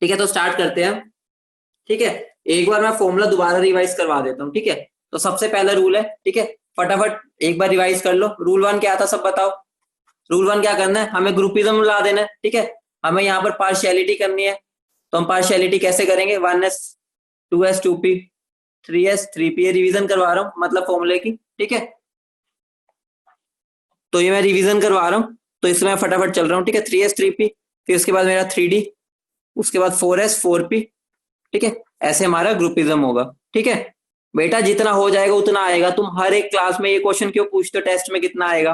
ठीक है, तो स्टार्ट करते हैं। ठीक है, एक बार मैं फॉर्मूला दोबारा रिवाइज करवा देता हूँ। ठीक है, तो सबसे पहला रूल है, ठीक है, फटाफट एक बार रिवाइज कर लो। रूल वन क्या था सब बताओ। रूल वन क्या करना है, हमें ग्रुपिज्म ला देना है। ठीक है, हमें यहाँ पर पार्शियलिटी करनी है। तो हम पार्शियलिटी कैसे करेंगे, 1s 2s 2p 3s 3p, ये रिवीजन करवा रहा हूँ मतलब फॉर्मूले की। ठीक है, तो ये मैं रिवीजन करवा रहा हूँ, तो इसमें मैं फटाफट चल रहा हूँ। ठीक है, 3s 3p, फिर उसके बाद मेरा 3d, उसके बाद 4s 4p। ठीक है, ऐसे हमारा ग्रुपिज्म होगा। ठीक है बेटा, जितना हो जाएगा उतना आएगा। तुम हर एक क्लास में ये क्वेश्चन क्यों पूछते हो, टेस्ट में कितना आएगा।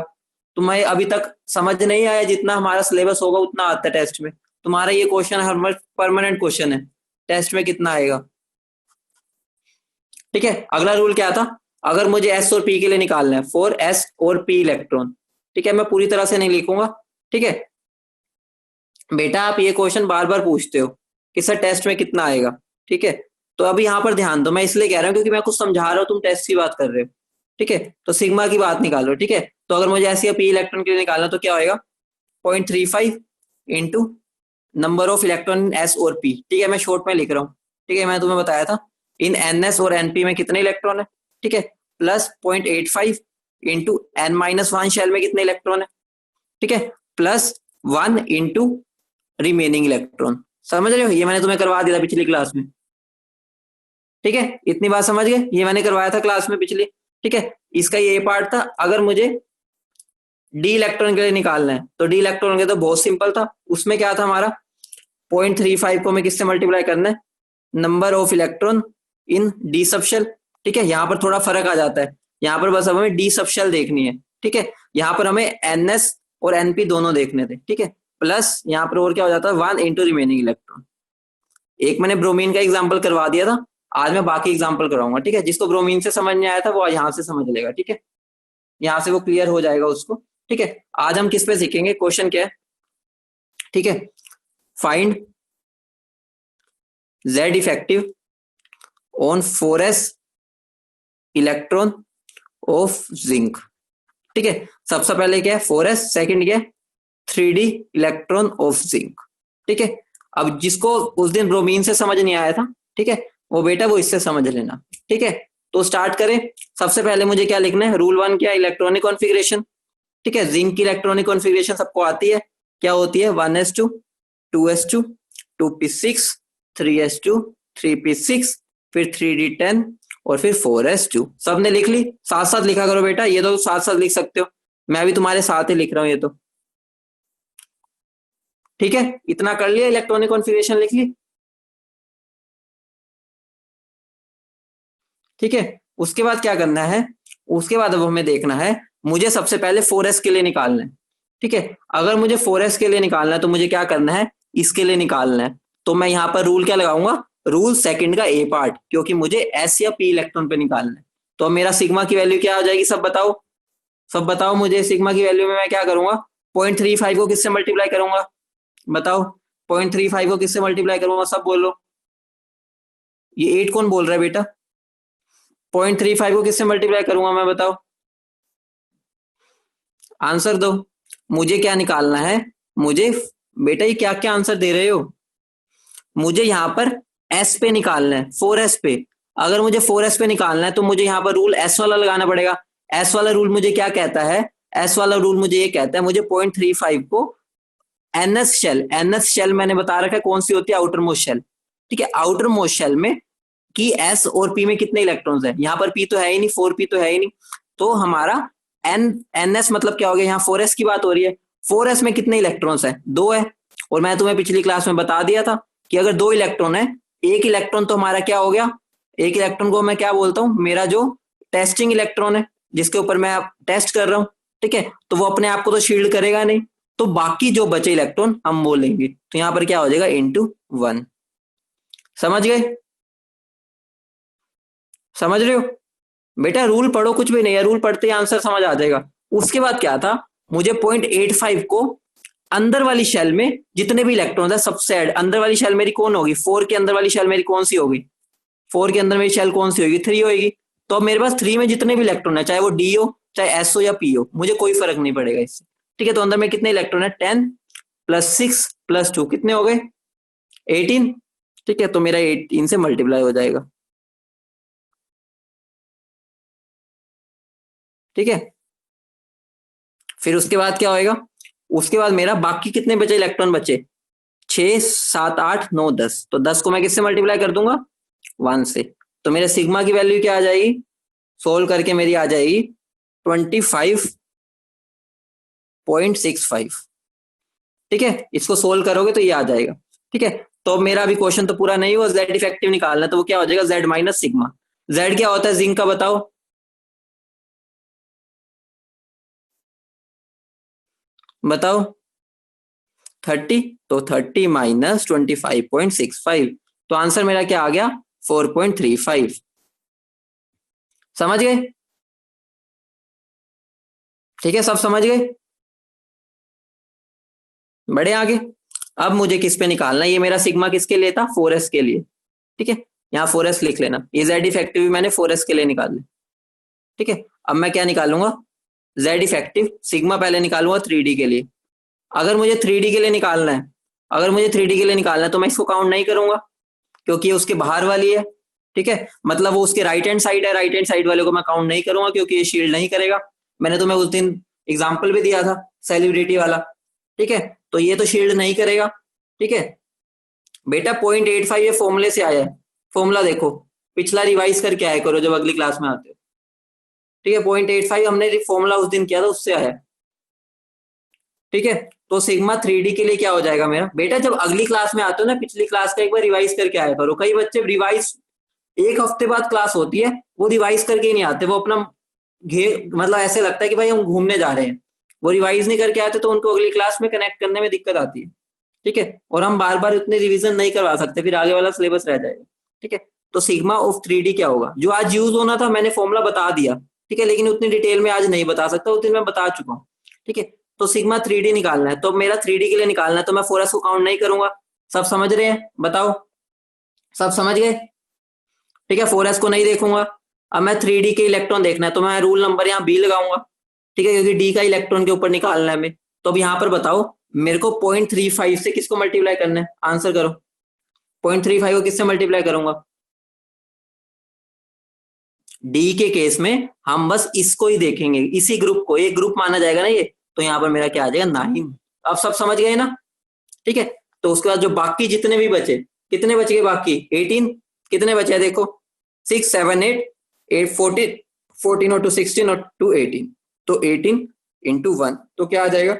तुम्हें अभी तक समझ नहीं आया, जितना हमारा सिलेबस होगा उतना आता है टेस्ट में। तुम्हारा ये क्वेश्चन हर परमानेंट क्वेश्चन है, टेस्ट में कितना आएगा। ठीक है, अगला रूल क्या था, अगर मुझे एस और पी के लिए निकालना है, फॉर एस और पी इलेक्ट्रॉन। ठीक है, मैं पूरी तरह से नहीं लिखूंगा। ठीक है बेटा, आप ये क्वेश्चन बार बार पूछते हो कि सर टेस्ट में कितना आएगा। ठीक है, तो अभी यहाँ पर ध्यान दो, मैं इसलिए कह रहा हूँ क्योंकि मैं कुछ समझा रहा हूँ, तुम टेस्ट की बात कर रहे हो। ठीक है, तो सिग्मा की बात निकालो। ठीक है, तो अगर मुझे एस या पी इलेक्ट्रॉन के लिए निकालना तो क्या होएगा, 0.35 into number of electron S और पी। ठीक है, मैं शॉर्ट में लिख रहा हूँ। ठीक है, मैं तुम्हें बताया था इन एनएस और एनपी में कितने इलेक्ट्रॉन है। ठीक है, प्लस 0.85 इंटू n-1 शेल में कितने इलेक्ट्रॉन है। ठीक है, प्लस 1 इंटू रिमेनिंग इलेक्ट्रॉन। समझ रहे हो, ये मैंने तुम्हें करवा दिया था पिछली क्लास में। ठीक है, इतनी बात समझ गए, ये मैंने करवाया था क्लास में पिछली। ठीक है, इसका ये पार्ट था। अगर मुझे डी इलेक्ट्रॉन के लिए निकालना है तो डी इलेक्ट्रॉन के तो बहुत सिंपल था, उसमें क्या था हमारा, 0.35 को हमें किससे मल्टीप्लाई करना है, number of electron in D sub shell. ठीक है, यहाँ पर थोड़ा फर्क आ जाता है, यहाँ पर बस हमें डी सब शेल देखनी है। ठीक है, यहाँ पर हमें एनएस और एनपी दोनों देखने थे। ठीक है, प्लस यहाँ पर और क्या हो जाता है, 1 इंटू रिमेनिंग इलेक्ट्रॉन। एक मैंने ब्रोमीन का एग्जाम्पल करवा दिया था, आज मैं बाकी एग्जाम्पल कराऊंगा। ठीक है, जिसको ब्रोमीन से समझ नहीं आया था वो यहाँ से समझ लेगा। ठीक है, यहाँ से वो क्लियर हो जाएगा उसको। ठीक है, आज हम किस पे सीखेंगे, क्वेश्चन क्या है। ठीक है, find Z effective on 4s electron of zinc. ठीक है, सबसे पहले क्या है 4s, सेकंड क्या है 3d इलेक्ट्रॉन ऑफ जिंक। ठीक है, अब जिसको उस दिन ब्रोमीन से समझ नहीं आया था, ठीक है, वो बेटा वो इससे समझ लेना। ठीक है, तो स्टार्ट करें। सबसे पहले मुझे क्या लिखना है, रूल वन क्या, इलेक्ट्रॉनिक कॉन्फ़िगरेशन। ठीक है, जिंक की इलेक्ट्रॉनिक कॉन्फ़िगरेशन सबको आती है, क्या होती है, 1s2 2s2 2p6 3s2 3p6 फिर 3d10 और फिर 4s2। सबने लिख ली, साथ साथ लिखा करो बेटा, ये तो साथ साथ लिख सकते हो, मैं भी तुम्हारे साथ ही लिख रहा हूं ये तो। ठीक है, इतना कर लिया, इलेक्ट्रॉनिक कॉन्फ़िगरेशन लिख ली। ठीक है, उसके बाद क्या करना है, उसके बाद अब हमें देखना है, मुझे सबसे पहले 4s के लिए निकालना है। ठीक है, अगर मुझे 4s के लिए निकालना है तो मुझे क्या करना है, इसके लिए निकालना है। तो मैं यहाँ पर रूल क्या लगाऊंगा, रूल सेकंड का ए पार्ट, क्योंकि मुझे एस या पी इलेक्ट्रॉन पे निकालना है। तो अब मेरा सिग्मा की वैल्यू क्या आ जाएगी, सब बताओ, सब बताओ मुझे। सिग्मा की वैल्यू में मैं क्या करूंगा, 0.35 को किससे मल्टीप्लाई करूंगा, बताओ, 0.35 को किससे मल्टीप्लाई करूंगा, सब बोलो। ये 8 कौन बोल रहा है बेटा, 0.35 को किससे मल्टीप्लाई करूंगा मैं, बताओ, आंसर दो। मुझे क्या निकालना है, मुझे, बेटा ये क्या क्या आंसर दे रहे हो, मुझे यहाँ पर एस पे निकालना है, 4s पे। अगर मुझे 4s पे निकालना है तो मुझे यहाँ पर रूल एस वाला लगाना पड़ेगा। एस वाला रूल मुझे क्या कहता है, एस वाला रूल मुझे ये कहता है, मुझे 0.35 को एनएस शेल, एनएस शेल मैंने बता रखा है कौन सी होती है, आउटर मोस्ट शेल। ठीक है, आउटर मोस्ट शेल में कि एस और पी में कितने इलेक्ट्रॉन्स है, यहाँ पर पी तो है ही नहीं, 4p तो है ही नहीं, तो हमारा एन एन एस मतलब क्या हो गया, यहाँ 4s की बात हो रही है। 4s में कितने इलेक्ट्रॉन्स है, दो है। और मैं तुम्हें पिछली क्लास में बता दिया था कि अगर दो इलेक्ट्रॉन है, एक इलेक्ट्रॉन तो हमारा क्या हो गया, एक इलेक्ट्रॉन को मैं क्या बोलता हूँ, मेरा जो टेस्टिंग इलेक्ट्रॉन है, जिसके ऊपर मैं टेस्ट कर रहा हूँ। ठीक है, तो वो अपने आप को तो शील्ड करेगा नहीं, तो बाकी जो बचे इलेक्ट्रॉन हम बोलेंगे, तो यहाँ पर क्या हो जाएगा, इंटू 1। समझ गए, समझ रहे हो बेटा, रूल पढ़ो कुछ भी नहीं है, रूल पढ़ते ही आंसर समझ आ जाएगा। उसके बाद क्या था, मुझे 0.85 को अंदर वाली शेल में जितने भी इलेक्ट्रॉन है सबसे ऐड, अंदर वाली शेल मेरी कौन होगी, 4 के अंदर वाली शेल मेरी कौन सी होगी, 4 के अंदर मेरी शेल कौन सी होगी, 3 होगी। तो अब मेरे पास 3 में जितने भी इलेक्ट्रॉन है, चाहे वो डी हो चाहे एस हो या पी हो, मुझे कोई फर्क नहीं पड़ेगा इससे। ठीक है, तो अंदर में कितने इलेक्ट्रॉन है, 10 + 6 + 2 कितने हो गए, 18, ठीक है, तो मेरा 18 से मल्टीप्लाई हो जाएगा, ठीक है। फिर उसके बाद क्या होएगा, उसके बाद मेरा बाकी कितने बचे इलेक्ट्रॉन बचे, 6 7 8 9 10, तो 10 को मैं किससे मल्टीप्लाई कर दूंगा, 1 से, तो मेरे सिग्मा की वैल्यू क्या आ जाएगी, सोल्व करके मेरी आ जाएगी 25.65, ठीक है, इसको सोल्व करोगे तो ये आ जाएगा, ठीक है। तो मेरा अभी क्वेश्चन तो पूरा नहीं हुआ, जेड इफेक्टिव निकालना, तो वो क्या हो जाएगा, जेड माइनस सिग्मा। जेड क्या होता है जिंक का, बताओ, बताओ, 30, तो 30 माइनस 25.65, तो आंसर मेरा क्या आ गया, 4.35, समझ गए, ठीक है, सब समझ गए, बड़े आगे। अब मुझे किस पे निकालना है, ये मेरा सिग्मा किसके लिए था, 4s के लिए, ठीक है, यहाँ 4s लिख लेना, ये जेड इफेक्टिव भी मैंने 4s के लिए निकाल लिया, ठीक है। अब मैं क्या निकालूंगा, जेड इफेक्टिव सिग्मा पहले निकालूंगा 3D के लिए। अगर मुझे 3D के लिए निकालना है, अगर मुझे 3D के लिए निकालना है तो मैं इसको काउंट नहीं करूंगा, क्योंकि ये उसके बाहर वाली है, ठीक है, मतलब वो उसके राइट हैंड साइड है, राइट हैंड साइड वाले को मैं काउंट नहीं करूंगा क्योंकि ये शील्ड नहीं करेगा। मैंने तुम्हें उस दिन एग्जाम्पल भी दिया था सेलिब्रिटी वाला, ठीक है, तो ये तो शील्ड नहीं करेगा, ठीक है। बेटा 0.85 ये फॉर्मूले से आया है, फॉर्मूला देखो, पिछला रिवाइज करके आया करो जब अगली क्लास में आते हो, ठीक है, 0.85 हमने फॉर्मूला उस दिन किया था उससे आया, ठीक है। तो सिग्मा 3D के लिए क्या हो जाएगा मेरा, बेटा जब अगली क्लास में आते हो ना, पिछली क्लास का एक बार रिवाइज करके आया करो, कई बच्चे रिवाइज एक हफ्ते बाद क्लास होती है वो रिवाइज करके ही नहीं आते, वो अपना मतलब ऐसे लगता है कि भाई हम घूमने जा रहे हैं, वो रिवाइज नहीं करके आते तो उनको अगली क्लास में कनेक्ट करने में दिक्कत आती है, ठीक है, और हम बार बार इतने रिवीजन नहीं करवा सकते, फिर आगे वाला सिलेबस रह जाएगा, ठीक है। तो सिग्मा ऑफ 3D क्या होगा, जो आज यूज होना था मैंने फॉर्मूला बता दिया, ठीक है, लेकिन उतनी डिटेल में आज नहीं बता सकता, उस दिन मैं बता चुका हूँ, ठीक है। तो सिग्मा 3D निकालना है, तो मेरा 3D के लिए निकालना है, तो मैं 4s को काउंट नहीं करूंगा, सब समझ रहे हैं, बताओ, सब समझ गए, ठीक है, 4s को नहीं देखूंगा। अब मैं 3D के इलेक्ट्रॉन देखना है, तो मैं रूल नंबर यहाँ बी लगाऊंगा, ठीक है, क्योंकि डी का इलेक्ट्रॉन के ऊपर निकालना है हमें। तो अब यहाँ पर बताओ मेरे को 0.35 से किसको मल्टीप्लाई करना है, आंसर करो, 0.35 को किससे मल्टीप्लाई करूंगा, डी के केस में हम बस इसको ही देखेंगे, इसी ग्रुप को, एक ग्रुप माना जाएगा ना ये, तो यहाँ पर मेरा क्या आ जाएगा, 9। अब सब समझ गए ना, ठीक है। तो उसके बाद जो बाकी जितने भी बचे, कितने बच गए बाकी, 18, कितने बचे देखो, 6 7 8 8 14 14 और 2 16 और 2 18, तो 18 इंटू 1 तो क्या आ जाएगा,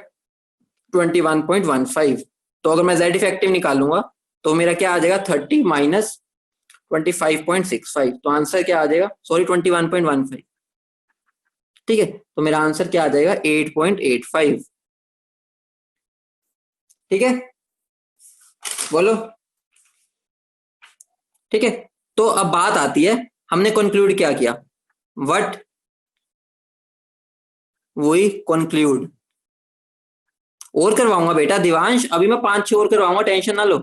21.15। तो अगर मैं जेड इफेक्टिव निकालूंगा तो मेरा क्या आ जाएगा, 30 माइनस 25.65, तो आंसर क्या आ जाएगा, सॉरी 21.15, ठीक है, तो मेरा आंसर क्या आ जाएगा, 8.85, ठीक है, बोलो, ठीक है। तो अब बात आती है, हमने कंक्लूड क्या किया, व्हाट वी कंक्लूड, और करवाऊंगा बेटा दिवांश, अभी मैं 5 6 और करवाऊंगा, टेंशन ना लो,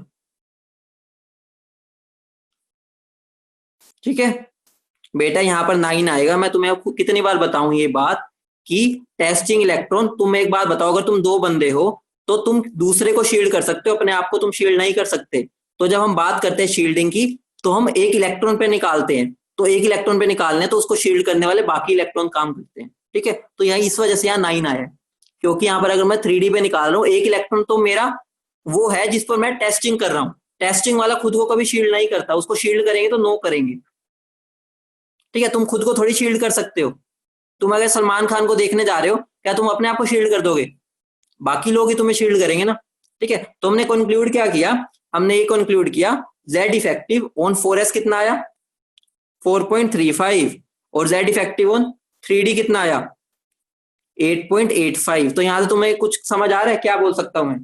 ठीक है। बेटा यहाँ पर 9 आएगा, मैं तुम्हें आपको कितनी बार बताऊं ये बात कि टेस्टिंग इलेक्ट्रॉन, तुम एक बात बताओ, अगर तुम 2 बंदे हो तो तुम दूसरे को शील्ड कर सकते हो, अपने आप को तुम शील्ड नहीं कर सकते। तो जब हम बात करते हैं शील्डिंग की, तो हम एक इलेक्ट्रॉन पे निकालते हैं, तो एक इलेक्ट्रॉन पे निकालने तो उसको शील्ड करने वाले बाकी इलेक्ट्रॉन काम करते हैं, ठीक है। तो यहाँ इस वजह से यहाँ 9 आया, क्योंकि यहाँ पर अगर मैं 3D पे निकाल रहा हूँ, एक इलेक्ट्रॉन तो मेरा वो है जिस पर मैं टेस्टिंग कर रहा हूँ, टेस्टिंग वाला खुद को कभी शील्ड नहीं करता, उसको शील्ड करेंगे तो नो करेंगे, ठीक है। तुम खुद को थोड़ी शील्ड कर सकते हो, तुम अगर सलमान खान को देखने जा रहे हो, क्या तुम अपने आप को शील्ड कर दोगे, बाकी लोग ही तुम्हें शील्ड करेंगे ना, ठीक है। तो हमने कंक्लूड क्या किया, हमने ये कंक्लूड किया, जेड इफेक्टिव ऑन 4s कितना आया, 4.35, और जेड इफेक्टिव ऑन 3D कितना आया, 8.85। तो यहां से तुम्हें कुछ समझ आ रहा है, क्या बोल सकता हूं मैं,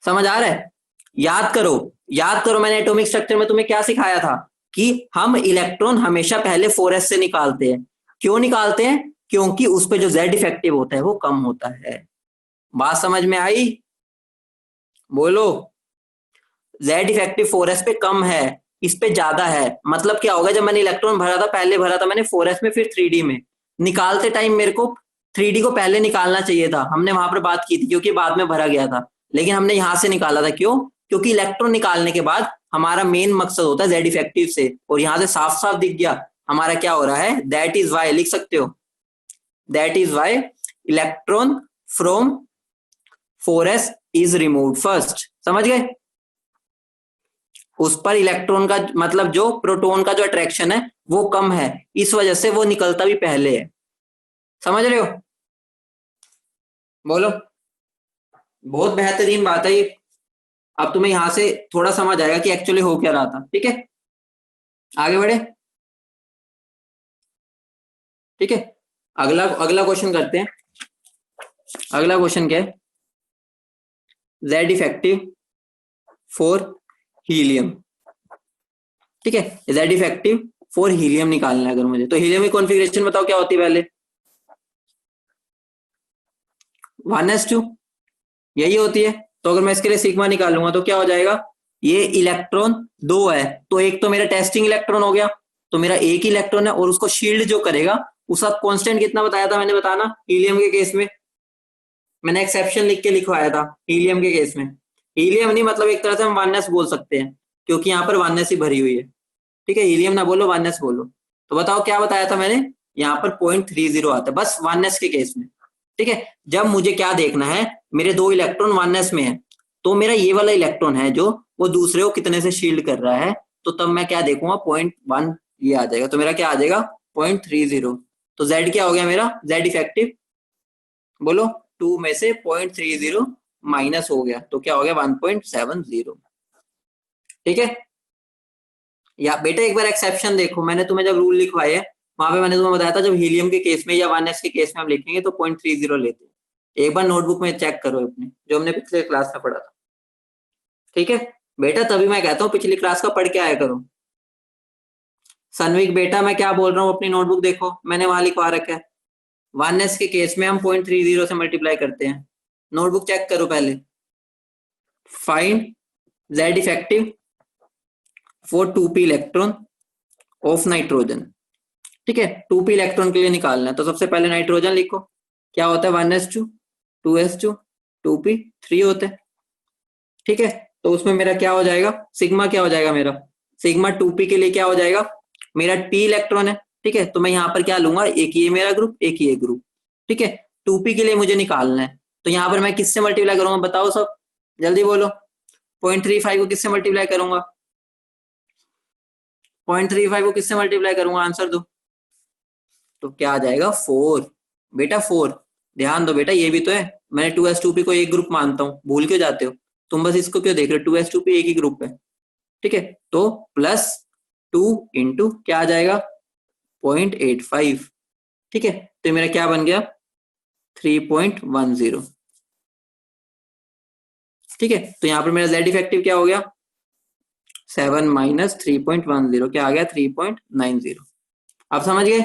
समझ आ रहा है, याद करो, याद करो, मैंने एटॉमिक स्ट्रक्चर में तुम्हें क्या सिखाया था कि हम इलेक्ट्रॉन हमेशा पहले 4s से निकालते हैं, क्यों निकालते हैं, क्योंकि उस पर जो जेड इफेक्टिव होता है वो कम होता है, बात समझ में आई, बोलो, जेड इफेक्टिव 4s पे कम है, इस पे ज्यादा है, मतलब क्या होगा, जब मैंने इलेक्ट्रॉन भरा था, पहले भरा था मैंने 4s में, फिर 3D में, निकालते टाइम मेरे को 3D को पहले निकालना चाहिए था, हमने वहां पर बात की थी, क्योंकि बाद में भरा गया था, लेकिन हमने यहां से निकाला था, क्यों, क्योंकि इलेक्ट्रॉन निकालने के बाद हमारा मेन मकसद होता है जेड इफेक्टिव से, और यहां से साफ साफ दिख गया हमारा क्या हो रहा है, दैट इज वाई लिख सकते हो, that is why electron from 4s is removed first. समझ गए? उस पर इलेक्ट्रॉन का मतलब जो प्रोटॉन का जो अट्रैक्शन है वो कम है, इस वजह से वो निकलता भी पहले है। समझ रहे हो? बोलो। बहुत बेहतरीन बात है ये। अब तुम्हें यहां से थोड़ा समझ आएगा कि एक्चुअली हो क्या रहा था। ठीक है, आगे बढ़े। ठीक है, अगला अगला क्वेश्चन करते हैं। अगला क्वेश्चन क्या है, जेड इफेक्टिव फॉर हीलियम। ठीक है, जेड इफेक्टिव फॉर हीलियम निकालना है अगर मुझे, तो हीलियम की कॉन्फ़िगरेशन बताओ क्या होती है पहले। 1s2 यही होती है। तो अगर मैं इसके लिए सिग्मा निकालूंगा तो क्या हो जाएगा, ये इलेक्ट्रॉन 2 है, तो एक तो मेरा टेस्टिंग इलेक्ट्रॉन हो गया, तो मेरा एक इलेक्ट्रॉन है, और उसको शील्ड जो करेगा उसका कांस्टेंट कितना बताया था मैंने, बताना। हीलियम के केस में मैंने एक्सेप्शन लिख के लिखवाया था, हीलियम के केस में हीलियम नहीं, मतलब एक तरह से हम 1s बोल सकते हैं, क्योंकि यहाँ पर 1s ही भरी हुई है। ठीक है, हीलियम ना बोलो 1s बोलो। तो बताओ क्या बताया था मैंने, यहाँ पर 0.30 आता है बस 1s के केस में। ठीक है, जब मुझे क्या देखना है, मेरे 2 इलेक्ट्रॉन 1s में है, तो मेरा ये वाला इलेक्ट्रॉन है जो वो दूसरे को कितने से शील्ड कर रहा है, तो तब मैं क्या देखूंगा 0.1 ये आ जाएगा, तो मेरा क्या आ जाएगा 0.30। तो z क्या हो गया मेरा, z इफेक्टिव बोलो 2 में से 0.30 माइनस हो गया, तो क्या हो गया 1.70। ठीक है, या बेटा एक बार एक्सेप्शन देखो, मैंने तुम्हें जब रूल लिखवाए है वहां पे मैंने तुम्हें बताया था जब हीलियम के केस में या 1s के केस में हम लिखेंगे तो 0.30 लेते हैं। एक बार नोटबुक में चेक करो अपने, जो हमने पिछले क्लास में पढ़ा था। ठीक है बेटा, तभी मैं कहता हूँ पिछली क्लास का पढ़ के आया करो। सनविक बेटा मैं क्या बोल रहा हूँ, अपनी नोटबुक देखो मैंने वहां लिखवा रखा है, 1s के केस में हम 0.30 से मल्टीप्लाई करते हैं। नोटबुक चेक करो पहले। Find Z effective for 2p electron of nitrogen. ठीक है, 2p इलेक्ट्रॉन के लिए निकालना है, तो सबसे पहले नाइट्रोजन लिखो, क्या होता है 1s2 2s2 2p 3 होते हैं। ठीक है, तो उसमें मेरा क्या हो जाएगा, सिग्मा क्या हो जाएगा मेरा, सिग्मा 2p के लिए क्या हो जाएगा, मेरा p इलेक्ट्रॉन है। ठीक है, तो मैं यहाँ पर क्या लूंगा, एक ये मेरा ग्रुप एक ये ग्रुप। ठीक है, 2p के लिए मुझे निकालना है, तो यहाँ पर मैं किससे मल्टीप्लाई करूंगा बताओ सब, जल्दी बोलो। 0.35 को किससे मल्टीप्लाई करूंगा, 0.35 को किससे मल्टीप्लाई करूंगा, आंसर दो। तो क्या आ जाएगा 4 बेटा 4। ध्यान दो बेटा, ये भी तो है, मैंने 2s2p को एक ग्रुप मानता हूँ, भूल क्यों जाते हो तुम, बस इसको क्यों देख रहे हो, 2s2p एक ही ग्रुप है। ठीक है, तो +2 इंटू क्या आ जाएगा 0.85। ठीक है, तो मेरा क्या बन गया 3.10। ठीक है, तो यहाँ पर मेरा z इफेक्टिव क्या हो गया 7 माइनस 3.10, क्या आ गया 3.90। आप समझ गए?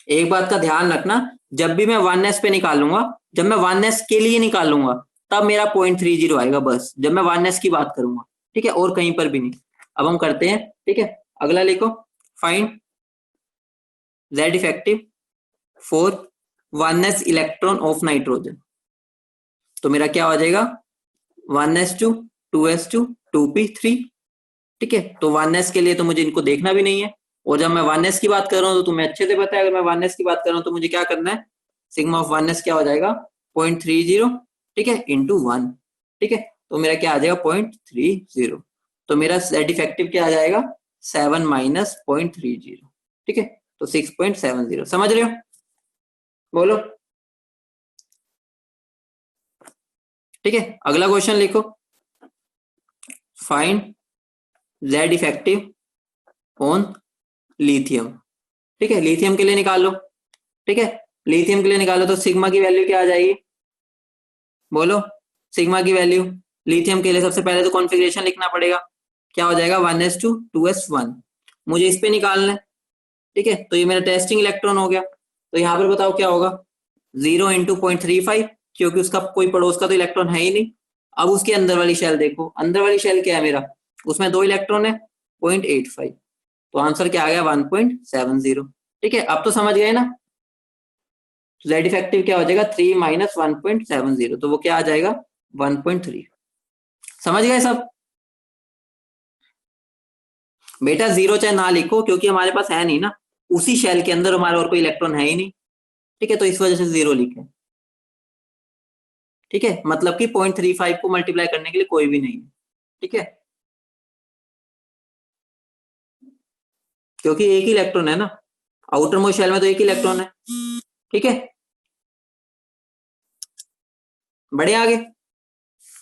एक बात का ध्यान रखना, जब भी मैं 1s पे निकालूंगा, जब मैं 1s के लिए निकालूंगा तब मेरा 0.30 आएगा बस, जब मैं 1s की बात करूंगा। ठीक है, और कहीं पर भी नहीं। अब हम करते हैं। ठीक है, अगला लिखो, find Z effective for 1s electron of nitrogen. तो मेरा क्या हो जाएगा 1s2 2s2 2p3। ठीक है, तो 1s के लिए तो मुझे इनको देखना भी नहीं है, और जब मैं 1s की बात कर रहा हूं तो तुम्हें अच्छे से पता है, अगर मैं 1s की बात कर रहा हूं तो मुझे क्या करना है, सिग्मा ऑफ 1s क्या हो जाएगा 0.30। ठीक है, इंटू 1। ठीक है, तो मेरा क्या आ जाएगा 0.30, तो मेरा z इफेक्टिव क्या आ जाएगा 7 माइनस 0.30। ठीक है, तो 6.70। समझ रहे हो? बोलो। ठीक है, अगला क्वेश्चन लिखो, find z effective on lithium. ठीक है, लिथियम के लिए निकाल लो। ठीक है, लिथियम के लिए निकालो तो सिग्मा की वैल्यू क्या आ जाएगी, बोलो। सिग्मा की वैल्यू लिथियम के लिए सबसे पहले तो कॉन्फ़िगरेशन लिखना पड़ेगा, क्या हो जाएगा 1s2 2s1। मुझे इस पे निकालना है। ठीक है, तो ये मेरा टेस्टिंग इलेक्ट्रॉन हो गया, तो यहाँ पर बताओ क्या होगा 0 इंटू 0.35, क्योंकि उसका कोई पड़ोस का तो इलेक्ट्रॉन है ही नहीं। अब उसके अंदर वाली शेल देखो, अंदर वाली शेल क्या है मेरा, उसमें 2 इलेक्ट्रॉन है 0.85, तो आंसर क्या आ गया 1.70। ठीक है, अब तो समझ गए ना। जेड इफेक्टिव क्या हो जाएगा 3 माइनस 1.70, तो वो क्या आ जाएगा 1.3। समझ गए सब? बेटा जीरो चाहे ना लिखो क्योंकि हमारे पास है नहीं ना, उसी शेल के अंदर हमारे और कोई इलेक्ट्रॉन है ही नहीं, ठीक है, तो इस वजह से जीरो लिखे। ठीक है, मतलब कि 0.35 को मल्टीप्लाई करने के लिए कोई भी नहीं है, ठीक है, क्योंकि एक ही इलेक्ट्रॉन है ना, आउटर मोस्ट शेल में तो एक ही इलेक्ट्रॉन है, ठीक है, बढ़े आगे,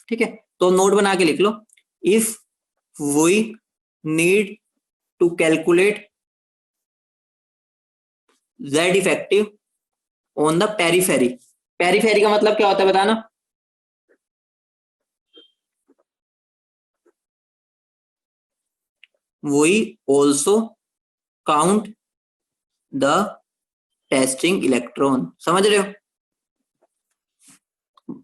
ठीक है, तो नोट बना के लिख लो, if we need to calculate Z effective on the periphery, periphery का मतलब क्या होता है बताना? We also count the testing electron, समझ रहे हो?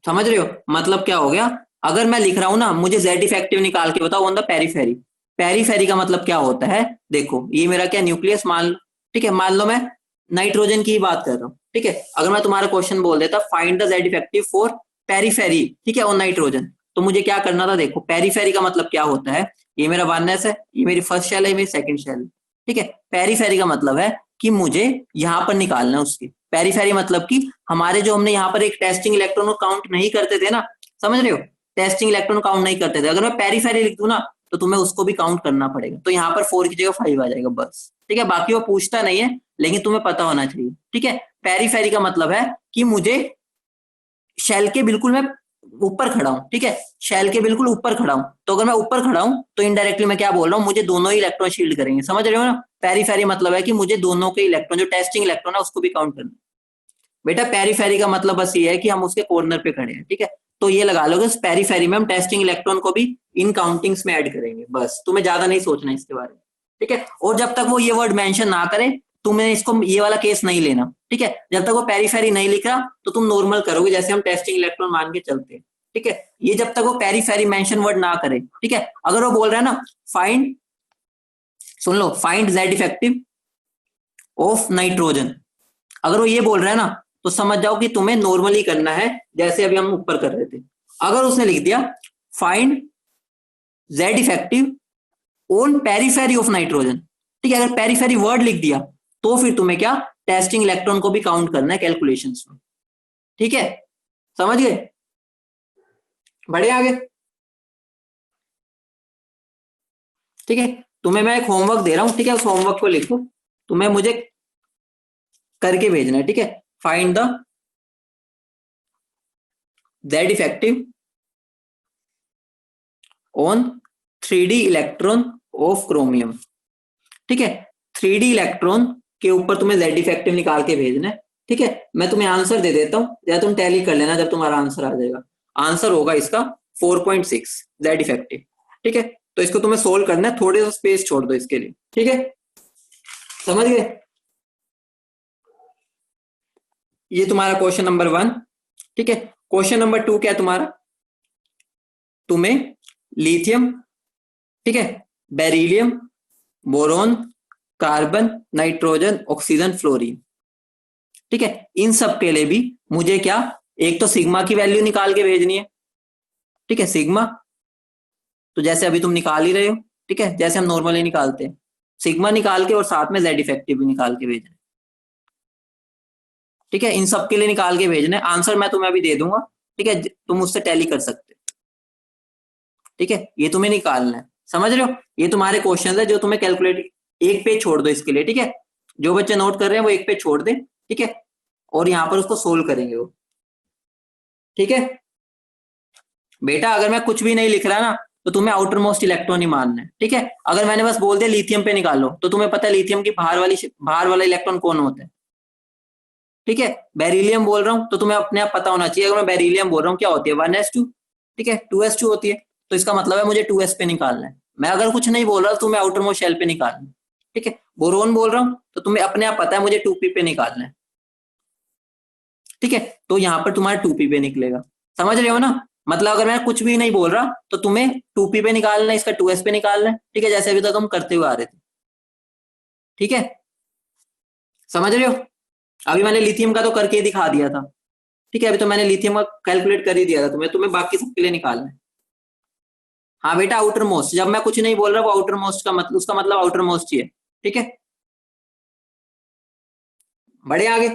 समझ रहे हो मतलब क्या हो गया? अगर मैं लिख रहा हूं ना, मुझे जेड इफेक्टिव निकाल के बताओ ऑन द पेरीफेरी, पेरीफेरी का मतलब क्या होता है? देखो ये मेरा क्या न्यूक्लियस मान लो, ठीक है, मान लो मैं नाइट्रोजन की बात कर रहा हूँ, ठीक है, अगर मैं तुम्हारा क्वेश्चन बोल देता find the Z effective for periphery, ठीक है, ऑन नाइट्रोजन, तो मुझे क्या करना था? देखो पेरीफेरी का मतलब क्या होता है, ये मेरा 1s है, ये मेरी फर्स्ट शेल है, ये मेरी सेकंड शेल है, ठीक है, पेरीफेरी का मतलब है कि मुझे यहां पर निकालना है उसकी, पेरीफेरी मतलब कि हमारे जो हमने यहाँ पर एक टेस्टिंग इलेक्ट्रॉन को काउंट नहीं करते थे ना, समझ रहे हो, टेस्टिंग इलेक्ट्रॉन काउंट नहीं करते थे, अगर मैं पेरीफेरी लिख दूं ना तो तुम्हें उसको भी काउंट करना पड़ेगा, तो यहाँ पर 4 की जगह 5 आ जाएगा बस, ठीक है, बाकी वो पूछता नहीं है लेकिन तुम्हें पता होना चाहिए, ठीक है, पेरीफेरी का मतलब है कि मुझे शेल के बिल्कुल मैं ऊपर खड़ा हूं, ठीक है, शेल के बिल्कुल ऊपर खड़ा हूं, तो अगर मैं ऊपर खड़ा हूं तो इनडायरेक्टली मैं क्या बोल रहा हूं, मुझे दोनों ही इलेक्ट्रॉन शील्ड करेंगे, समझ रहे हो ना, पेरीफेरी मतलब है कि मुझे दोनों के इलेक्ट्रॉन, जो टेस्टिंग इलेक्ट्रॉन है उसको भी काउंट करना। बेटा पेरीफेरी का मतलब बस ये है कि हम उसके कॉर्नर पे खड़े हैं, ठीक है, तो ये लगा लो कि पेरीफेरी में हम टेस्टिंग इलेक्ट्रॉन को भी इन काउंटिंग्स में ऐड करेंगे, बस तुम्हें ज्यादा नहीं सोचना इसके बारे में, ठीक है, और जब तक वो ये वर्ड मेंशन ना करे तुम्हें इसको ये वाला केस नहीं लेना, ठीक है, जब तक वो पेरीफेरी नहीं लिख रहा तो तुम नॉर्मल करोगे जैसे हम टेस्टिंग इलेक्ट्रॉन मान के चलते हैं, ठीक है, ये जब तक वो पेरीफेरी मेंशन वर्ड ना करे, ठीक है, अगर वो बोल रहा है ना find, soon low, find Z effective of nitrogen, अगर वो ये बोल रहा है ना तो समझ जाओ कि तुम्हें नॉर्मली करना है जैसे अभी हम ऊपर कर रहे थे, अगर उसने लिख दिया find Z effective on periphery of nitrogen, ठीक है, अगर पेरीफेरी वर्ड लिख दिया तो फिर तुम्हें क्या, टेस्टिंग इलेक्ट्रॉन को भी काउंट करना है कैलकुलेशंस में, ठीक है, समझ गए? बढ़े आगे, ठीक है, तुम्हें मैं एक होमवर्क दे रहा हूं, ठीक है, उस होमवर्क को लिखो, तुम्हें मुझे करके भेजना है, ठीक है, find the Z effective on 3D electron of chromium, ठीक है, 3D इलेक्ट्रॉन के ऊपर तुम्हें जेड इफेक्टिव निकाल के भेजना है, ठीक है, मैं तुम्हें आंसर दे देता हूं या तुम टैली कर लेना जब तुम्हारा आंसर आ जाएगा, आंसर होगा इसका 4.6 जेड इफेक्टिव, ठीक है, तो इसको तुम्हें सोल्व करना है, थोड़े सा स्पेस छोड़ दो इसके लिए, ठीक है, समझ गए? ये तुम्हारा क्वेश्चन नंबर 1, ठीक है, क्वेश्चन नंबर 2 क्या है तुम्हारा, तुम्हें लिथियम, ठीक है, beryllium, boron, carbon, nitrogen, oxygen, fluorine, ठीक है, इन सब के लिए भी मुझे क्या, एक तो सिग्मा की वैल्यू निकाल के भेजनी है, ठीक है, सिग्मा, तो जैसे अभी तुम निकाल ही रहे हो, ठीक है, जैसे हम नॉर्मली निकालते हैं, सिग्मा निकाल के और साथ में जेड इफेक्टिव भी निकाल के भेजना है, ठीक है, इन सब के लिए निकाल के भेजना है, आंसर मैं तुम्हें अभी दे दूंगा, ठीक है, तुम उससे टैली कर सकते हो, ठीक है, ये तुम्हें निकालना है, समझ रहे हो, ये तुम्हारे क्वेश्चन है जो तुम्हें कैलकुलेट, एक पेज छोड़ दो इसके लिए, ठीक है, जो बच्चे नोट कर रहे हैं वो एक पेज छोड़ दे, ठीक है, और यहाँ पर उसको सोल्व करेंगे वो, ठीक है, बेटा अगर मैं कुछ भी नहीं लिख रहा ना तो तुम्हें आउटर मोस्ट इलेक्ट्रॉन ही मानना है, ठीक है, अगर मैंने बस बोल दिया लिथियम पे निकालो तो तुम्हें पता है लिथियम की बाहर वाला इलेक्ट्रॉन कौन होता है, ठीक है, बेरिलियम बोल रहा हूं तो तुम्हें अपने आप पता होना चाहिए, अगर मैं बेरिलियम बोल रहा हूँ क्या होती है 1s2, ठीक है, 2s2 होती है, तो इसका मतलब है मुझे 2s पे निकालना है, मैं अगर कुछ नहीं बोल रहा तो तुम्हें आउटर मोस्ट शेल पे निकालना है, ठीक है, बोरोन बोल रहा हूँ तो तुम्हें अपने आप पता है मुझे 2p पे निकालना है, ठीक है, तो यहाँ पर तुम्हारा 2p पे निकलेगा, समझ रहे हो ना, मतलब अगर मैं कुछ भी नहीं बोल रहा तो तुम्हें 2p पे निकालना है, इसका 2s पे निकालना है, ठीक है, जैसे अभी तक हम करते हुए आ रहे थे, ठीक है, समझ रहे हो, अभी मैंने लिथियम का तो करके दिखा दिया था, ठीक है, अभी तो मैंने लिथियम का कैलकुलेट कर ही दिया था, तुम्हें तुम्हें बाकी सबके लिए निकालना है, हाँ बेटा आउटर मोस्ट, जब मैं कुछ नहीं बोल रहा वो आउटर मोस्ट का मतलब, उसका मतलब आउटर मोस्ट ही है, ठीक है। बढ़े आगे।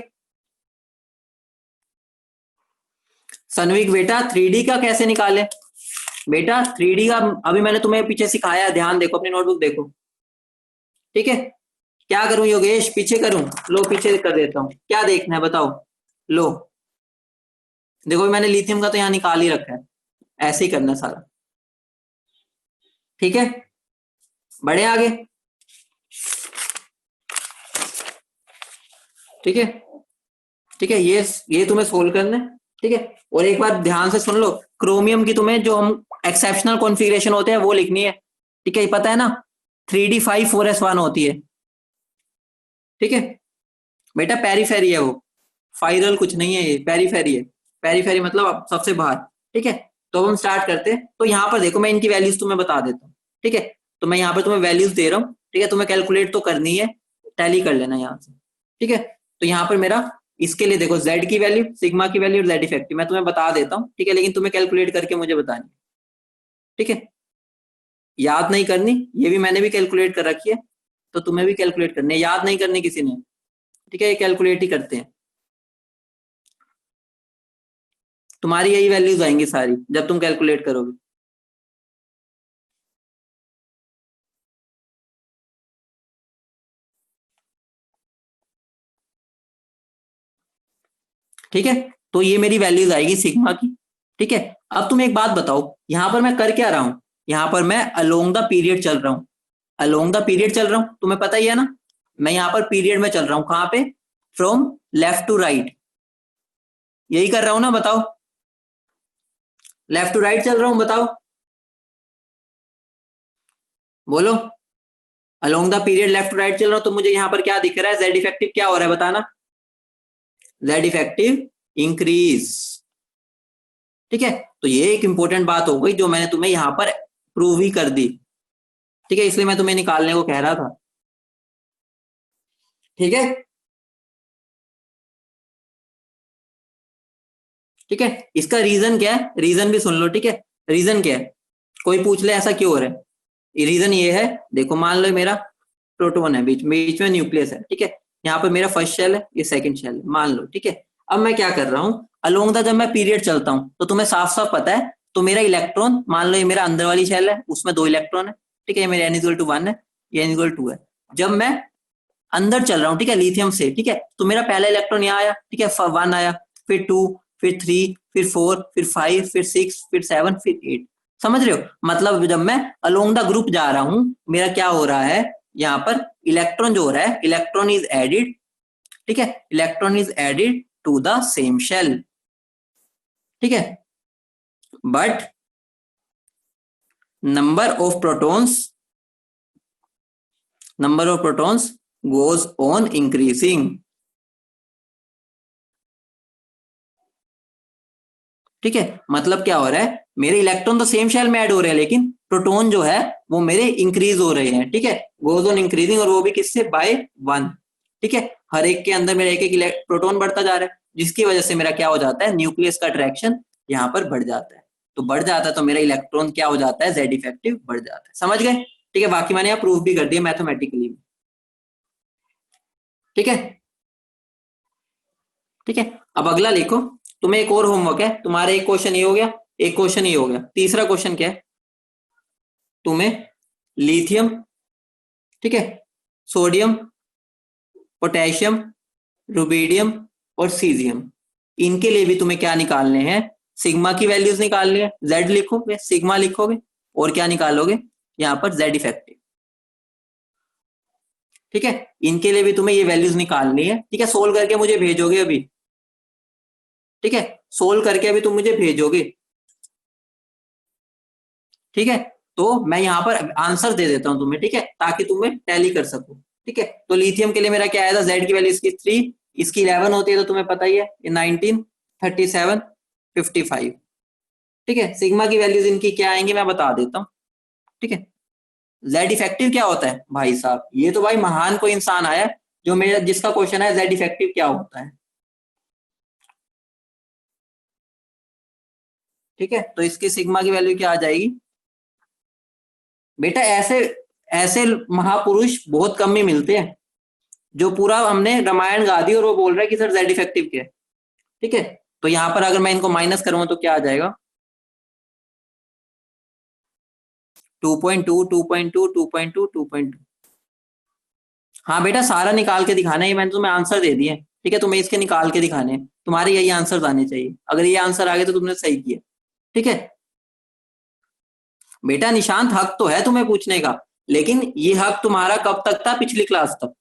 सनविक बेटा 3D का कैसे निकाले? बेटा 3D का अभी मैंने तुम्हें पीछे सिखाया, ध्यान देखो, अपनी नोटबुक देखो, ठीक है। क्या करूं योगेश, पीछे करूं? लो पीछे कर देता हूं, क्या देखना है बताओ। लो देखो मैंने लिथियम का तो यहाँ निकाल ही रखा है, ऐसे ही करना सारा, ठीक है। बढ़े आगे, ठीक है, ठीक है। ये तुम्हें सोल्व करना है, ठीक है। और एक बार ध्यान से सुन लो, क्रोमियम की तुम्हें जो हम एक्सेप्शनल कॉन्फ़िगरेशन होते हैं वो लिखनी है, ठीक है, ये पता है ना, 3D5 4s1 होती है, ठीक है। बेटा पेरीफेरी है वो, फाइरल कुछ नहीं है, ये पेरीफेरी है। पेरीफेरी मतलब सबसे बाहर, ठीक है। तो अब हम स्टार्ट करते हैं। तो यहाँ पर देखो मैं इनकी वैल्यूज तुम्हें बता देता हूँ, ठीक है। तो मैं यहाँ पर तुम्हें वैल्यूज दे रहा हूँ, ठीक है, तुम्हें कैलकुलेट तो करनी है, टैली कर लेना यहाँ से, ठीक है। तो यहाँ पर मेरा इसके लिए देखो z की वैल्यू, सिग्मा की वैल्यू और z इफेक्टिव मैं तुम्हें बता देता हूँ, ठीक है, लेकिन तुम्हें कैलकुलेट करके मुझे बतानी, ठीक है। याद नहीं करनी, ये भी मैंने भी कैलकुलेट कर रखी है, तो तुम्हें भी कैलकुलेट करनी है, याद नहीं करनी किसी ने, ठीक है, ये कैलकुलेट ही करते हैं। तुम्हारी यही वैल्यूज आएंगी सारी जब तुम कैलकुलेट करोगे, ठीक है। तो ये मेरी वैल्यूज आएगी सिग्मा की, ठीक है। अब तुम एक बात बताओ, यहां पर मैं कर क्या रहा हूं? यहां पर मैं अलोंग द पीरियड चल रहा हूं, अलोंग द पीरियड चल रहा हूं, तुम्हें पता ही है ना। मैं यहां पर पीरियड में चल रहा हूं, कहां पे? फ्रॉम लेफ्ट टू राइट, यही कर रहा हूं ना, बताओ। लेफ्ट टू राइट चल रहा हूं, बताओ, बोलो। Along the period left to right चल रहा हूं, तो मुझे यहां पर क्या दिख रहा है, जेड इफेक्टिव क्या हो रहा है बताना। जेड इफेक्टिव इंक्रीज, ठीक है। तो ये एक इंपॉर्टेंट बात हो गई जो मैंने तुम्हें यहां पर प्रूव ही कर दी, ठीक है, इसलिए मैं तुम्हें निकालने को कह रहा था, ठीक है, ठीक है। इसका रीजन क्या है, रीजन भी सुन लो, ठीक है। रीजन क्या है, कोई पूछ ले ऐसा क्यों हो रहा है, रीजन ये है, देखो मान लो मेरा प्रोटॉन है, बीच बीच में न्यूक्लियस है, ठीक है। यहाँ पर मेरा फर्स्ट शेल है, ये सेकंड शेल है, मान लो, ठीक है। अब मैं क्या कर रहा हूँ, अलोंग द जब मैं पीरियड चलता हूँ तो तुम्हें साफ साफ पता है, तो मेरा इलेक्ट्रॉन, मान लो ये मेरा अंदर वाली शेल है, उसमें 2 इलेक्ट्रॉन है, ठीक है, ये मेरे n = 1 है, ये n = 2 है। जब मैं अंदर चल रहा हूँ, ठीक है, लिथियम से, ठीक है, तो मेरा पहला इलेक्ट्रॉन यहाँ आया, ठीक है, 1 आया, फिर 2, फिर 3, फिर 4, फिर 5, फिर 6, फिर 7, फिर 8, समझ रहे हो? मतलब जब मैं अलोंग द ग्रुप जा रहा हूँ, मेरा क्या हो रहा है, यहाँ पर इलेक्ट्रॉन जो हो रहा है, इलेक्ट्रॉन इज एडिड, ठीक है, electron is added to the same shell, ठीक है। But number of protons, number of protons goes on increasing, ठीक है। मतलब क्या हो रहा है, मेरे इलेक्ट्रॉन तो सेम शेल में ऐड हो रहे हैं, लेकिन प्रोटॉन जो है वो मेरे इंक्रीज हो रहे हैं, ठीक है, गोज ऑन इंक्रीजिंग, और वो भी किससे, बाय 1, ठीक है। हर एक के अंदर मेरा एक एक प्रोटॉन बढ़ता जा रहा है, जिसकी वजह से मेरा क्या हो जाता है, न्यूक्लियस का अट्रैक्शन यहाँ पर बढ़ जाता है, तो बढ़ जाता है तो मेरा इलेक्ट्रॉन क्या हो जाता है, जेड इफेक्टिव बढ़ जाता है, समझ गए? ठीक है, बाकी मैंने यहाँ प्रूफ भी कर दिया मैथमेटिकली, ठीक है, ठीक है। अब अगला लिखो, तुम्हें एक और होमवर्क है, तुम्हारा एक क्वेश्चन ये हो गया, एक क्वेश्चन ये हो गया, तीसरा क्वेश्चन क्या है, तुम्हें लिथियम, ठीक है, सोडियम, पोटेशियम, रुबिडियम और सीजियम, इनके लिए भी तुम्हें क्या निकालने हैं, सिग्मा की वैल्यूज निकालनी है, जेड लिखोगे, सिग्मा लिखोगे, और क्या निकालोगे, यहाँ पर जेड इफेक्टिव, ठीक है। इनके लिए भी तुम्हें ये वैल्यूज निकालनी है, ठीक है, सोल्व करके मुझे भेजोगे अभी, ठीक है, सोल्व करके अभी तुम मुझे भेजोगे, ठीक है। तो मैं यहाँ पर आंसर दे देता हूं तुम्हें, ठीक है, ताकि तुम्हें टैली कर सको, ठीक है। तो लिथियम के लिए मेरा क्या आया था, जेड की वैल्यू इसकी 3, इसकी 11 होती है, तो तुम्हें पता ही है, ये 19, 37, 55, ठीक है। सिग्मा की वैल्यूज इनकी क्या आएंगी मैं बता देता हूँ, ठीक है। जेड इफेक्टिव क्या होता है भाई साहब, ये तो भाई महान कोई इंसान आया जो मेरा, जिसका क्वेश्चन है जेड इफेक्टिव क्या होता है, ठीक है। तो इसकी सिग्मा की वैल्यू क्या आ जाएगी, बेटा ऐसे ऐसे महापुरुष बहुत कम ही मिलते हैं जो पूरा हमने रामायण गा दी और वो बोल रहा है कि सर जेड इफेक्टिव क्या है। ठीक है, तो यहां पर अगर मैं इनको माइनस करूंगा तो क्या आ जाएगा, 2.2 2.2 2.2 2.2। हाँ बेटा सारा निकाल के दिखाना है, मैंने तुम्हें आंसर दे दिए। ठीक है, तुम्हें इसके निकाल के दिखाने हैं, तुम्हारे यही आंसर आने चाहिए। अगर ये आंसर आ गए तो तुमने सही किया। ठीक है बेटा, निशांत हक तो है तुम्हें पूछने का, लेकिन ये हक तुम्हारा कब तक था, पिछली क्लास तक।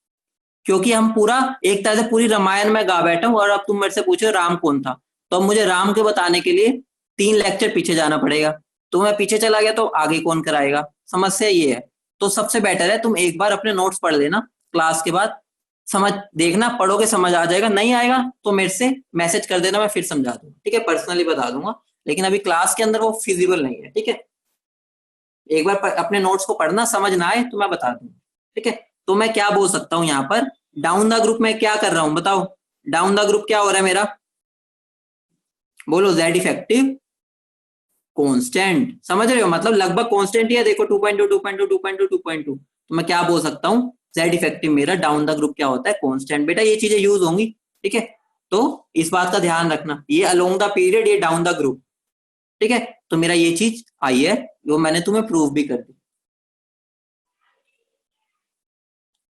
क्योंकि हम पूरा एक तरह से पूरी रामायण में गा बैठा हूं और अब तुम मेरे से पूछो राम कौन था, तो अब मुझे राम के बताने के लिए 3 लेक्चर पीछे जाना पड़ेगा। तो मैं पीछे चला गया तो आगे कौन कराएगा, समस्या ये है। तो सबसे बेटर है तुम एक बार अपने नोट्स पढ़ लेना क्लास के बाद, समझ देखना, पढ़ोगे समझ आ जाएगा, नहीं आएगा तो मेरे से मैसेज कर देना, मैं फिर समझा दूंगा। ठीक है, पर्सनली बता दूंगा, लेकिन अभी क्लास के अंदर वो फिजिबल नहीं है। ठीक है, एक बार अपने नोट्स को पढ़ना, समझ ना आए तो मैं बता दूंगा। ठीक है, तो मैं क्या बोल सकता हूं यहाँ पर, डाउन द ग्रुप में क्या कर रहा हूं बताओ, डाउन द ग्रुप क्या हो रहा है मेरा, बोलो, जेड इफेक्टिव कांस्टेंट। समझ रहे हो, मतलब लगभग कांस्टेंट ही है, देखो 2.2 2.2 2.2 2.2। तो मैं क्या बोल सकता हूँ, जेड इफेक्टिव मेरा डाउन द ग्रुप क्या होता है, कांस्टेंट। बेटा ये चीजें यूज होंगी। ठीक है, तो इस बात का ध्यान रखना, ये अलोंग द पीरियड, ये डाउन द ग्रुप। ठीक है, तो मेरा ये चीज आई है, वो मैंने तुम्हें प्रूव भी कर दी।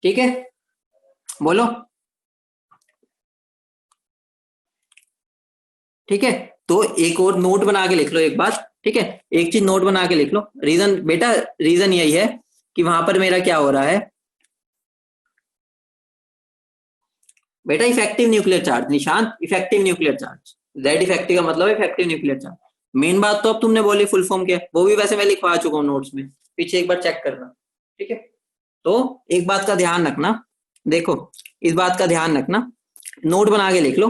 ठीक है, बोलो। ठीक है, तो एक और नोट बना के लिख लो एक बार। ठीक है, एक चीज नोट बना के लिख लो, रीजन बेटा, रीजन यही है कि वहां पर मेरा क्या हो रहा है बेटा, effective nuclear charge, Nishant effective nuclear charge, Z effective का मतलब इफेक्टिव न्यूक्लियर चार्ज। मेन बात तो अब तुमने बोली फुल फॉर्म क्या है, वो भी वैसे मैं लिखवा चुका हूँ नोट्स में, पीछे एक बार चेक करना। ठीक है, तो एक बात का ध्यान रखना, देखो इस बात का ध्यान रखना, नोट बना के लिख लो।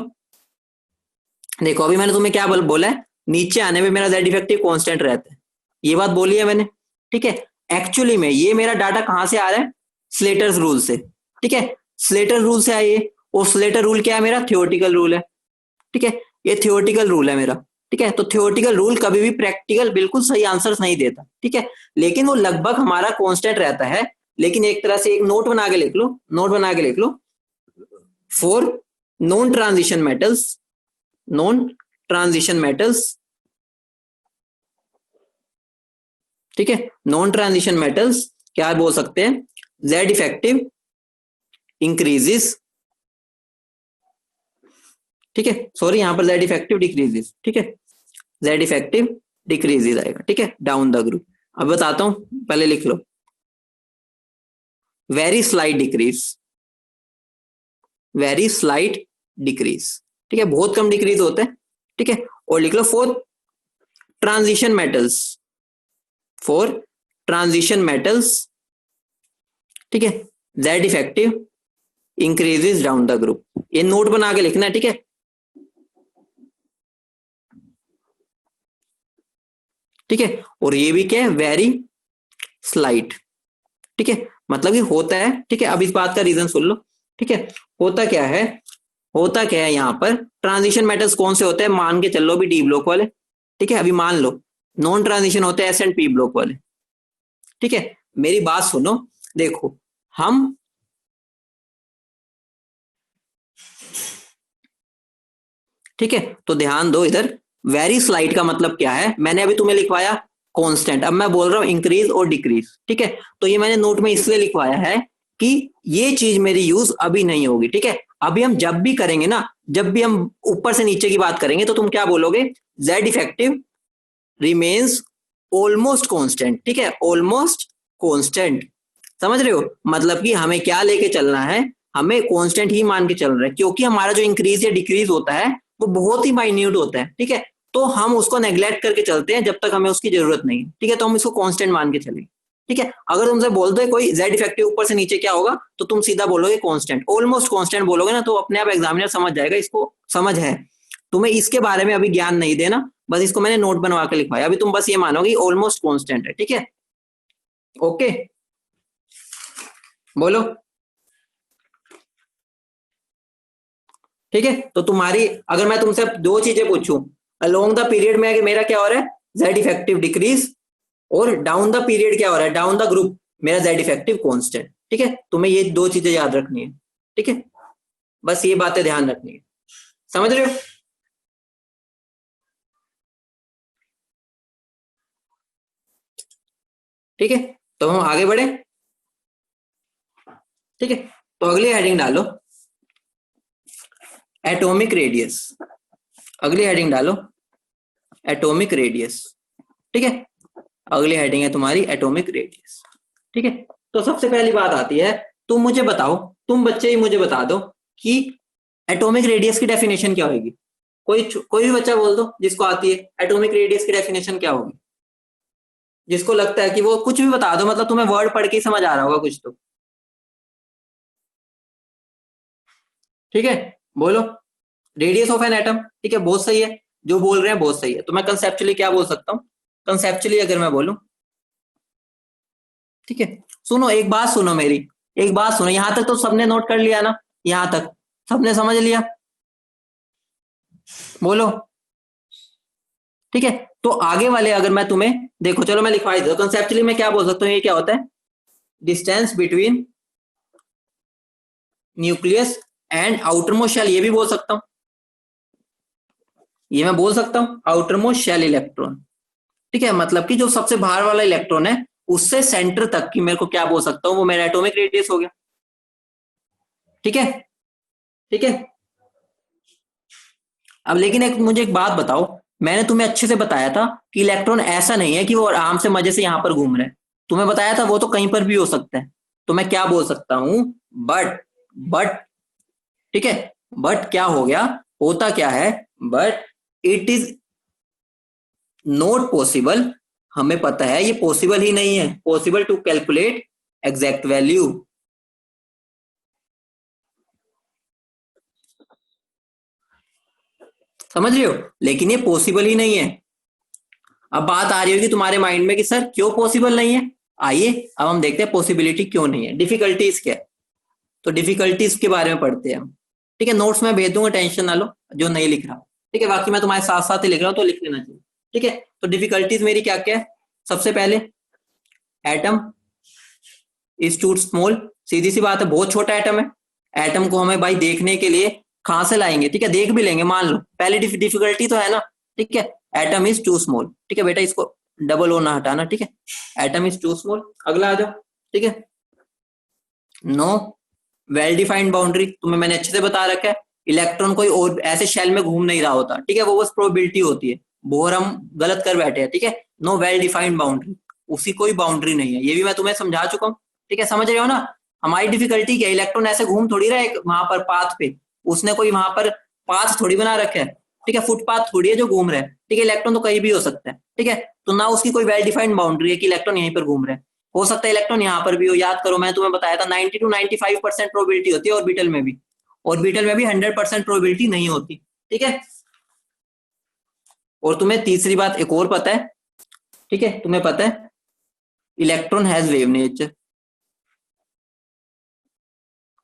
देखो अभी मैंने तुम्हें क्या बोला है, नीचे आने में मेरा जेड इफेक्टिव कांस्टेंट रहता है, ये बात बोली है मैंने। ठीक है, एक्चुअली में ये मेरा डाटा कहां से आ रहा है, स्लेटर्स रूल से। ठीक है, स्लेटर रूल से आइए, और स्लेटर रूल क्या है मेरा, थियोरटिकल रूल है। ठीक है, ये थियोरटिकल रूल है मेरा। ठीक है, तो थियोरटिकल रूल कभी भी प्रैक्टिकल बिल्कुल सही आंसर्स नहीं देता। ठीक है, लेकिन वो लगभग हमारा कांस्टेंट रहता है। लेकिन एक तरह से एक नोट बना के लिख लो, नोट बना के लिख लो, for non transition metals, non transition metals. ठीक है, नॉन ट्रांजिशन मेटल्स क्या बोल सकते हैं, जेड इफेक्टिव इंक्रीजेस। ठीक है, सॉरी यहां पर जेड इफेक्टिव डिक्रीजेस। ठीक है, जेड इफेक्टिव डिक्रीजेस आएगा। ठीक है, डाउन द ग्रुप। अब बताता हूं, पहले लिख लो, very slight decrease, very slight decrease. ठीक है, बहुत कम डिक्रीज होते हैं। ठीक है, और लिख लो for transition metals, for transition metals. ठीक है, Z effective increases down the group, ये नोट बना के लिखना है। ठीक है, ठीक है, और ये भी क्या है, वेरी स्लाइट। ठीक है, मतलब ये होता है। ठीक है, अब इस बात का रीजन सुन लो। ठीक है, होता क्या है, होता क्या है यहाँ पर, ट्रांजिशन मेटल्स कौन से होते हैं, मान के चलो भी डी ब्लॉक वाले। ठीक है, अभी मान लो नॉन ट्रांजिशन होते हैं एस एंड पी ब्लॉक वाले। ठीक है, मेरी बात सुनो, देखो हम, ठीक है, तो ध्यान दो इधर, वेरी स्लाइट का मतलब क्या है, मैंने अभी तुम्हें लिखवाया कांस्टेंट, अब मैं बोल रहा हूं इंक्रीज और डिक्रीज। ठीक है, तो ये मैंने नोट में इसलिए लिखवाया है कि ये चीज मेरी यूज अभी नहीं होगी। ठीक है, अभी हम जब भी करेंगे ना, जब भी हम ऊपर से नीचे की बात करेंगे तो तुम क्या बोलोगे, Z effective remains almost constant. ठीक है, ऑलमोस्ट कांस्टेंट, समझ रहे हो, मतलब कि हमें क्या लेके चलना है, हमें कांस्टेंट ही मान के चल रहा है, क्योंकि हमारा जो इंक्रीज या डिक्रीज होता है वो बहुत ही माइन्यूट होता है। ठीक है, तो हम उसको नेग्लेक्ट करके चलते हैं जब तक हमें उसकी जरूरत नहीं है। ठीक है, तो हम इसको कांस्टेंट मान के चलेंगे। ठीक है, अगर तुमसे बोल दो कोई जेड इफेक्टिव ऊपर से नीचे क्या होगा, तो तुम सीधा बोलोगे कांस्टेंट, ऑलमोस्ट कांस्टेंट बोलोगे ना, तो अपने आप एग्जामिनर समझ जाएगा इसको समझ है। तुम्हें इसके बारे में अभी ज्ञान नहीं देना, बस इसको मैंने नोट बनवा के लिखवाया, अभी तुम बस ये मानोगे ऑलमोस्ट कांस्टेंट है। ठीक है, ओके, बोलो। ठीक है, तो तुम्हारी, अगर मैं तुमसे दो चीजें पूछूं, अलोंग द पीरियड में मेरा क्या हो रहा है, जेड इफेक्टिव डिक्रीज, और डाउन द पीरियड क्या हो रहा है, डाउन द ग्रुप मेरा जेड इफेक्टिव कांस्टेंट। ठीक है, तुम्हें ये दो चीजें याद रखनी है। ठीक है, बस ये बातें ध्यान रखनी है, समझ रहे हो? ठीक है, तो हम आगे बढ़े। ठीक है, तो अगली हेडिंग डालो एटॉमिक रेडियस। अगली हेडिंग डालो एटॉमिक रेडियस। ठीक है, अगली हेडिंग है तुम्हारी एटॉमिक रेडियस। ठीक है, तो सबसे पहली बात आती है, तुम मुझे बताओ, तुम बच्चे ही मुझे बता दो कि एटॉमिक रेडियस की डेफिनेशन क्या होगी। कोई भी बच्चा बोल दो जिसको आती है, एटॉमिक रेडियस की डेफिनेशन क्या होगी, जिसको लगता है कि वो कुछ भी बता दो, मतलब तुम्हें वर्ड पढ़ के ही समझ आ रहा होगा कुछ तो। ठीक है, बोलो रेडियस ऑफ एन एटम। ठीक है, बहुत सही है, जो बोल रहे हैं बहुत सही है। तो मैं कंसेप्चुअली क्या बोल सकता हूँ, कंसेप्चुअली अगर मैं बोलूं, ठीक है, सुनो एक बात सुनो मेरी, एक बात सुनो, यहां तक तो सबने नोट कर लिया ना, यहां तक सबने समझ लिया, बोलो। ठीक है, तो आगे वाले अगर मैं तुम्हें देखो, चलो मैं लिखवा देता हूं, कंसेप्चुअली मैं क्या बोल सकता हूँ, ये क्या होता है, distance between nucleus and outermost shell, ये भी बोल सकता हूँ, ये मैं बोल सकता हूँ आउटर मोस्ट शेल इलेक्ट्रॉन। ठीक है, मतलब कि जो सबसे बाहर वाला इलेक्ट्रॉन है उससे सेंटर तक की मेरे को क्या बोल सकता हूँ, वो मेरा एटॉमिक रेडियस हो गया। ठीक है, ठीक है। अब लेकिन मुझे एक बात बताओ, मैंने तुम्हें अच्छे से बताया था कि इलेक्ट्रॉन ऐसा नहीं है कि वो आराम से मजे से यहां पर घूम रहे हैं, तुम्हें बताया था वो तो कहीं पर भी हो सकता है। तो मैं क्या बोल सकता हूं, बट ठीक है, बट क्या हो गया, होता क्या है, but it is not possible, हमें पता है ये पॉसिबल ही नहीं है, possible to calculate exact value. समझ रहे हो, लेकिन ये पॉसिबल ही नहीं है। अब बात आ रही होगी तुम्हारे माइंड में कि सर क्यों पॉसिबल नहीं है, आइए अब हम देखते हैं पॉसिबिलिटी क्यों नहीं है, डिफिकल्टीज क्या है। तो डिफिकल्टीज के बारे में पढ़ते हैं हम। ठीक है, नोट्स में भेज दूंगा, टेंशन ना लो जो नहीं लिख रहा। ठीक है, बाकी मैं तुम्हारे साथ साथ ही लिख रहा हूँ तो लिख लेना चाहिए। ठीक है, तो डिफिकल्टीज मेरी क्या क्या है, सबसे पहले एटम इज टू स्मॉल, सीधी सी बात है, बहुत छोटा एटम है। एटम को हमें भाई देखने के लिए कहां से लाएंगे, ठीक है, देख भी लेंगे मान लो, पहले डिफिकल्टी तो है ना। ठीक है, एटम इज टू स्मॉल, ठीक है बेटा, इसको डबल ओ ना हटाना। ठीक है, एटम इज टू स्मॉल। अगला आ जाओ। ठीक है, नो वेल डिफाइंड बाउंड्री, तुम्हें मैंने अच्छे से बता रखा है, इलेक्ट्रॉन कोई और ऐसे शेल में घूम नहीं रहा होता। ठीक है, वो बस प्रोबेबिलिटी होती है, बोर हम गलत कर बैठे हैं। ठीक है, नो वेल डिफाइंड बाउंड्री, उसकी कोई बाउंड्री नहीं है, ये भी मैं तुम्हें समझा चुका हूँ। ठीक है, समझ रहे हो ना, हमारी डिफिकल्टी क्या, इलेक्ट्रॉन ऐसे घूम थोड़ी रहा है वहां पर पाथ पे, उसने कोई वहां पर पाथ थोड़ी बना रखा है। ठीक है, फुटपाथ थोड़ी है जो घूम रहा है। ठीक है, इलेक्ट्रॉन तो कहीं भी हो सकता है। ठीक है, तो ना उसकी कोई वेल डिफाइंड बाउंड्री है कि इलेक्ट्रॉन यहीं पर घूम रहा है, हो सकता है इलेक्ट्रॉन यहाँ पर भी हो। याद करो मैंने तुम्हें बताया था 90 to 95% प्रोबेबिलिटी होती है ऑर्बिटल में भी, ऑर्बिटल में भी 100% प्रोबेबिलिटी नहीं होती। ठीक है, और तुम्हें तीसरी बात एक और पता है, ठीक है, तुम्हें पता है इलेक्ट्रॉन हैज वेव नेचर।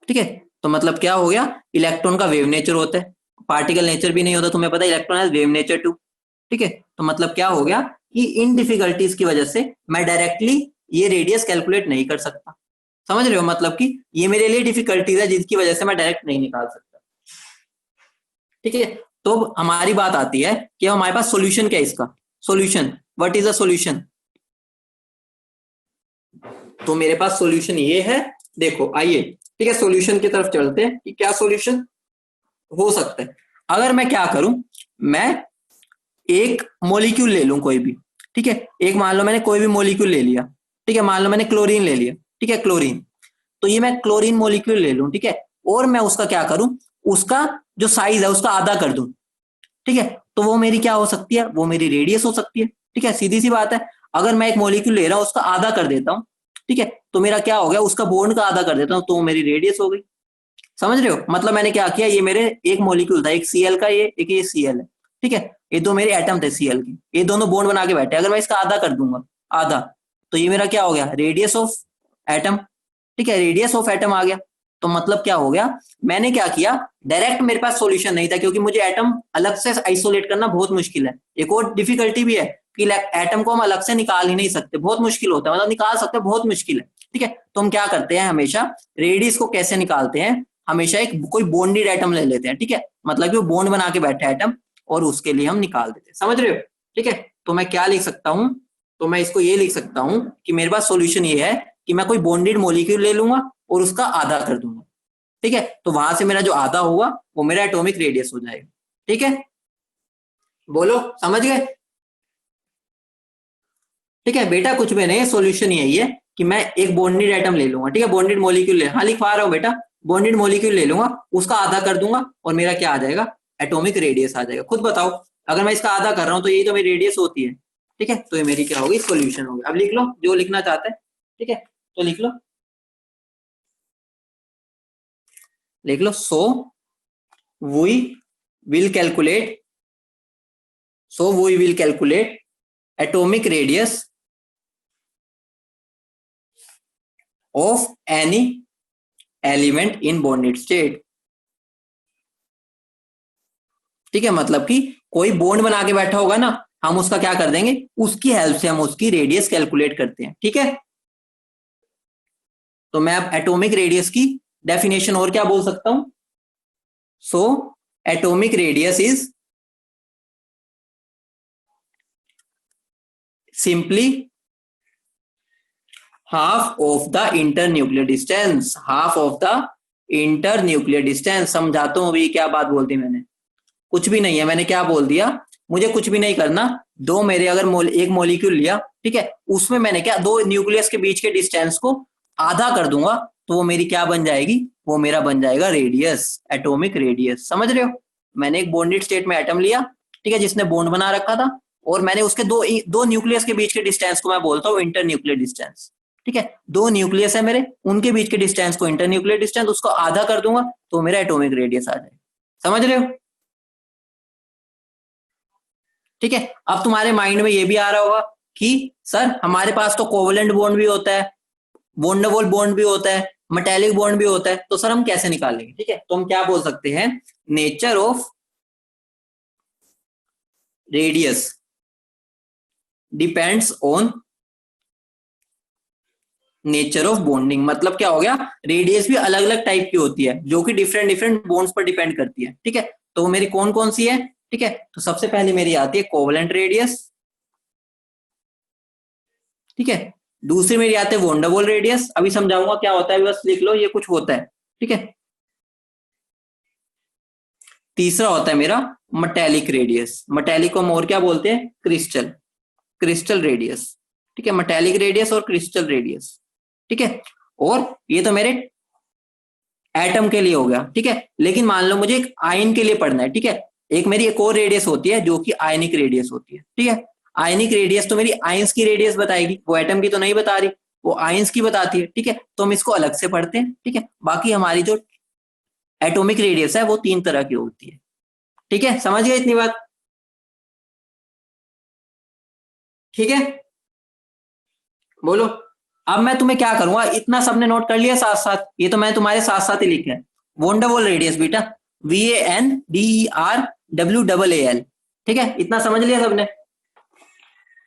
ठीक है, तो मतलब क्या हो गया, इलेक्ट्रॉन का वेव नेचर होता है, पार्टिकल नेचर भी नहीं होता, तुम्हें पता है electron has wave nature too. ठीक है, तो मतलब क्या हो गया कि इन डिफिकल्टीज की वजह से मैं डायरेक्टली ये रेडियस कैलकुलेट नहीं कर सकता। समझ रहे हो, मतलब कि ये मेरे लिए डिफिकल्टीज है जिसकी वजह से मैं डायरेक्ट नहीं निकाल सकता। ठीक है, तो हमारी बात आती है कि हमारे पास सॉल्यूशन क्या है इसका, solution, what is a solution. तो मेरे पास सॉल्यूशन ये है, देखो आइए, ठीक है, सॉल्यूशन की तरफ चलते हैं कि क्या सॉल्यूशन हो सकता है। अगर मैं क्या करूं, मैं एक मॉलिक्यूल ले लूं कोई भी। ठीक है, एक मान लो मैंने कोई भी मॉलिक्यूल ले लिया। ठीक है, मान लो मैंने क्लोरीन ले लिया। ठीक है, क्लोरीन, तो ये मैं क्लोरीन मॉलिक्यूल ले लूं। ठीक है, और मैं उसका क्या करूं, उसका जो साइज है उसका आधा कर दूं। ठीक है, तो वो मेरी क्या हो सकती है, वो मेरी रेडियस हो सकती है। ठीक है, सीधी सी बात है, अगर मैं एक मॉलिक्यूल ले रहा हूं उसका आधा कर देता हूं, ठीक है, तो मेरा क्या हो गया, उसका बॉन्ड का आधा कर देता हूं, तो वो मेरी रेडियस हो गई। समझ रहे हो, मतलब मैंने क्या किया, ये मेरे एक मॉलिक्यूल था, एक सीएल का, ये एक ये सीएल है। ठीक है, ये दो मेरे एटम थे सीएल के, ये दोनों बॉन्ड बना के बैठे, अगर मैं इसका आधा कर दूंगा, आधा, तो ये मेरा क्या हो गया, रेडियस ऑफ एटम। ठीक है, रेडियस ऑफ एटम आ गया। तो मतलब क्या हो गया, मैंने क्या किया, डायरेक्ट मेरे पास सॉल्यूशन नहीं था, क्योंकि मुझे एटम अलग से आइसोलेट करना बहुत मुश्किल है। एक और डिफिकल्टी भी है कि एटम को हम अलग से निकाल ही नहीं सकते, बहुत मुश्किल होता है, मतलब निकाल सकते बहुत मुश्किल है, ठीक है। तो हम क्या करते हैं हमेशा, रेडियस को कैसे निकालते हैं, हमेशा एक कोई बॉन्डेड एटम ले लेते हैं, ठीक है, मतलब कि वो बॉन्ड बना के बैठा है एटम और उसके लिए हम निकाल देते हैं, समझ रहे हो, ठीक है। तो मैं क्या लिख सकता हूं, तो मैं इसको ये लिख सकता हूं कि मेरे पास सॉल्यूशन ये है कि मैं कोई बॉन्डेड मॉलिक्यूल ले लूंगा और उसका आधा कर दूंगा, ठीक है। तो वहां से मेरा जो आधा होगा वो मेरा एटॉमिक रेडियस हो जाएगा, ठीक है। बोलो समझ गए, ठीक है बेटा, कुछ भी नहीं है, सॉल्यूशन यही है कि मैं एक बॉन्डेड एटम ले लूंगा, ठीक है, बॉन्डेड मॉलिक्यूल ले, हाँ लिखवा रहा हूँ बेटा, बॉन्डेड मॉलिक्यूल ले लूंगा, उसका आधा कर दूंगा और मेरा क्या आ जाएगा, एटॉमिक रेडियस आ जाएगा। खुद बताओ, अगर मैं इसका आधा कर रहा हूँ तो ये तो मेरी रेडियस होती है, ठीक है, तो ये मेरी क्या होगी, सॉल्यूशन होगी। अब लिख लो जो लिखना चाहते हैं, ठीक है, तो लिख लो, लिख लो। So we will calculate, so we will calculate atomic radius of any element in bonded state, ठीक है, मतलब कि कोई बॉन्ड बना के बैठा होगा ना, हम उसका क्या कर देंगे, उसकी हेल्प से हम उसकी रेडियस कैलकुलेट करते हैं, ठीक है। तो मैं अब एटॉमिक रेडियस की डेफिनेशन और क्या बोल सकता हूं, so atomic radius is simply half of the internuclear distance, half of the internuclear distance. समझाता हूं अभी क्या बात बोल दी मैंने, कुछ भी नहीं है, मैंने क्या बोल दिया, मुझे कुछ भी नहीं करना, दो मेरे अगर एक मॉलिक्यूल लिया, ठीक है, उसमें मैंने क्या, दो न्यूक्लियस के बीच के डिस्टेंस को आधा कर दूंगा तो वो मेरी क्या बन जाएगी, वो मेरा बन जाएगा रेडियस, एटॉमिक रेडियस, समझ रहे हो। मैंने एक बॉन्डेड स्टेट में एटम लिया, ठीक है, जिसने बॉन्ड बना रखा था, और मैंने उसके दो दो न्यूक्लियस के बीच के डिस्टेंस को मैं बोलता हूँ इंटर न्यूक्लियर डिस्टेंस, ठीक है, दो न्यूक्लियस है मेरे, उनके बीच के डिस्टेंस को इंटर न्यूक्लियर डिस्टेंस, उसको आधा कर दूंगा तो मेरा एटॉमिक रेडियस आ जाएगा, समझ रहे हो, ठीक है। अब तुम्हारे माइंड में ये भी आ रहा होगा कि सर हमारे पास तो कोवलेंट बॉन्ड भी होता है, वोंडरवॉल बॉन्ड भी होता है, मेटेलिक बॉन्ड भी होता है, तो सर हम कैसे निकालेंगे, ठीक है, तो हम क्या बोल सकते हैं, nature of radius depends on nature of bonding. मतलब क्या हो गया, रेडियस भी अलग अलग टाइप की होती है जो कि डिफरेंट डिफरेंट बॉन्ड्स पर डिपेंड करती है, ठीक है। तो मेरी कौन कौन सी है, ठीक है, तो सबसे पहले मेरी आती है कोवलेंट रेडियस, ठीक है, दूसरी मेरी आती है वोंडरवॉल रेडियस, अभी समझाऊंगा क्या होता है, बस लिख लो ये कुछ होता है, ठीक है। तीसरा होता है मेरा मेटेलिक रेडियस, मेटेलिक को हम और क्या बोलते हैं, क्रिस्टल, क्रिस्टल रेडियस, ठीक है, मेटेलिक रेडियस और क्रिस्टल रेडियस, ठीक है। और ये तो मेरे एटम के लिए हो गया, ठीक है, लेकिन मान लो मुझे एक आयन के लिए पढ़ना है, ठीक है, एक मेरी एक और रेडियस होती है जो कि आयनिक रेडियस होती है, ठीक है, आयनिक रेडियस तो मेरी आयंस की रेडियस बताएगी, वो एटम की तो नहीं बता रही, वो आयंस की बताती है, ठीक है, तो हम इसको अलग से पढ़ते हैं, ठीक है। बाकी हमारी जो एटॉमिक रेडियस है वो तीन तरह की होती है, ठीक है, समझ गए इतनी बात, ठीक है, बोलो। अब मैं तुम्हें क्या करूंगा, इतना सबने नोट कर लिया साथ साथ, ये तो मैं तुम्हारे साथ साथ ही लिखा है, वोंडरवॉल रेडियस बेटा, VANDERWAAL, ठीक है, इतना समझ लिया सबने,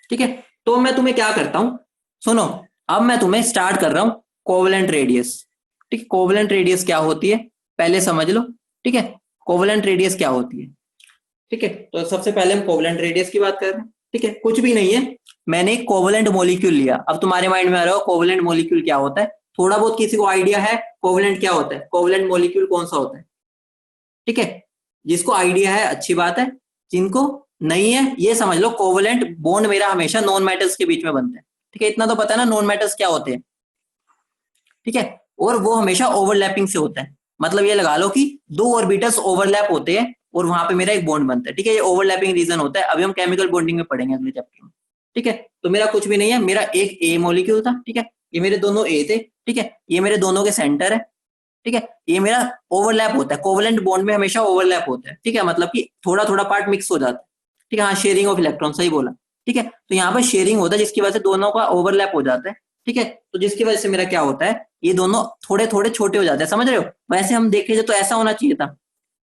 ठीक है। तो मैं तुम्हें क्या करता हूं, सुनो, अब मैं तुम्हें स्टार्ट कर रहा हूं कोवलेंट रेडियस, ठीक है, कोवलेंट रेडियस क्या होती है पहले समझ लो, ठीक है, कोवलेंट रेडियस क्या होती है, ठीक है। तो सबसे पहले हम कोवलेंट रेडियस की बात कर रहे हैं, ठीक है, कुछ भी नहीं है, मैंने एक कोवलेंट मॉलिक्यूल लिया, अब तुम्हारे माइंड में आ रहा हो कोवलेंट मॉलिक्यूल क्या होता है, थोड़ा बहुत किसी को आइडिया है कोवलेंट क्या होता है, कोवलेंट मॉलिक्यूल कौन सा होता है, ठीक है, जिसको आइडिया है अच्छी बात है, जिनको नहीं है ये समझ लो कोवलेंट बॉन्ड मेरा हमेशा नॉन मेटल्स के बीच में बनता है, ठीक है, इतना तो पता है ना नॉन मेटल्स क्या होते हैं, ठीक है, और वो हमेशा ओवरलैपिंग से होता है, मतलब ये लगा लो कि दो ऑर्बिटल्स ओवरलैप होते हैं और वहां पे मेरा एक बॉन्ड बनता है, ठीक है, ये ओवरलैपिंग रीजन होता है, अभी हम केमिकल बॉन्डिंग में पढ़ेंगे अगले चैप्टर में, ठीक है। तो मेरा कुछ भी नहीं है, मेरा एक ए मॉलिक्यूल था, ठीक है, ये मेरे दोनों ए थे, ठीक है, ये मेरे दोनों के सेंटर है, ठीक है, ये मेरा ओवरलैप होता है, कोवलेंट बॉन्ड में हमेशा ओवरलैप होता है, ठीक है, मतलब कि थोड़ा थोड़ा पार्ट मिक्स हो जाता है, ठीक है, हाँ शेयरिंग ऑफ इलेक्ट्रॉन सही बोला, ठीक है, तो यहाँ पर शेयरिंग होता है जिसकी वजह से दोनों का ओवरलैप हो जाता है, ठीक है, तो जिसकी वजह से मेरा क्या होता है, ये दोनों थोड़े थोड़े छोटे हो जाते हैं, समझ रहे हो, वैसे हम देखे तो ऐसा होना चाहिए था,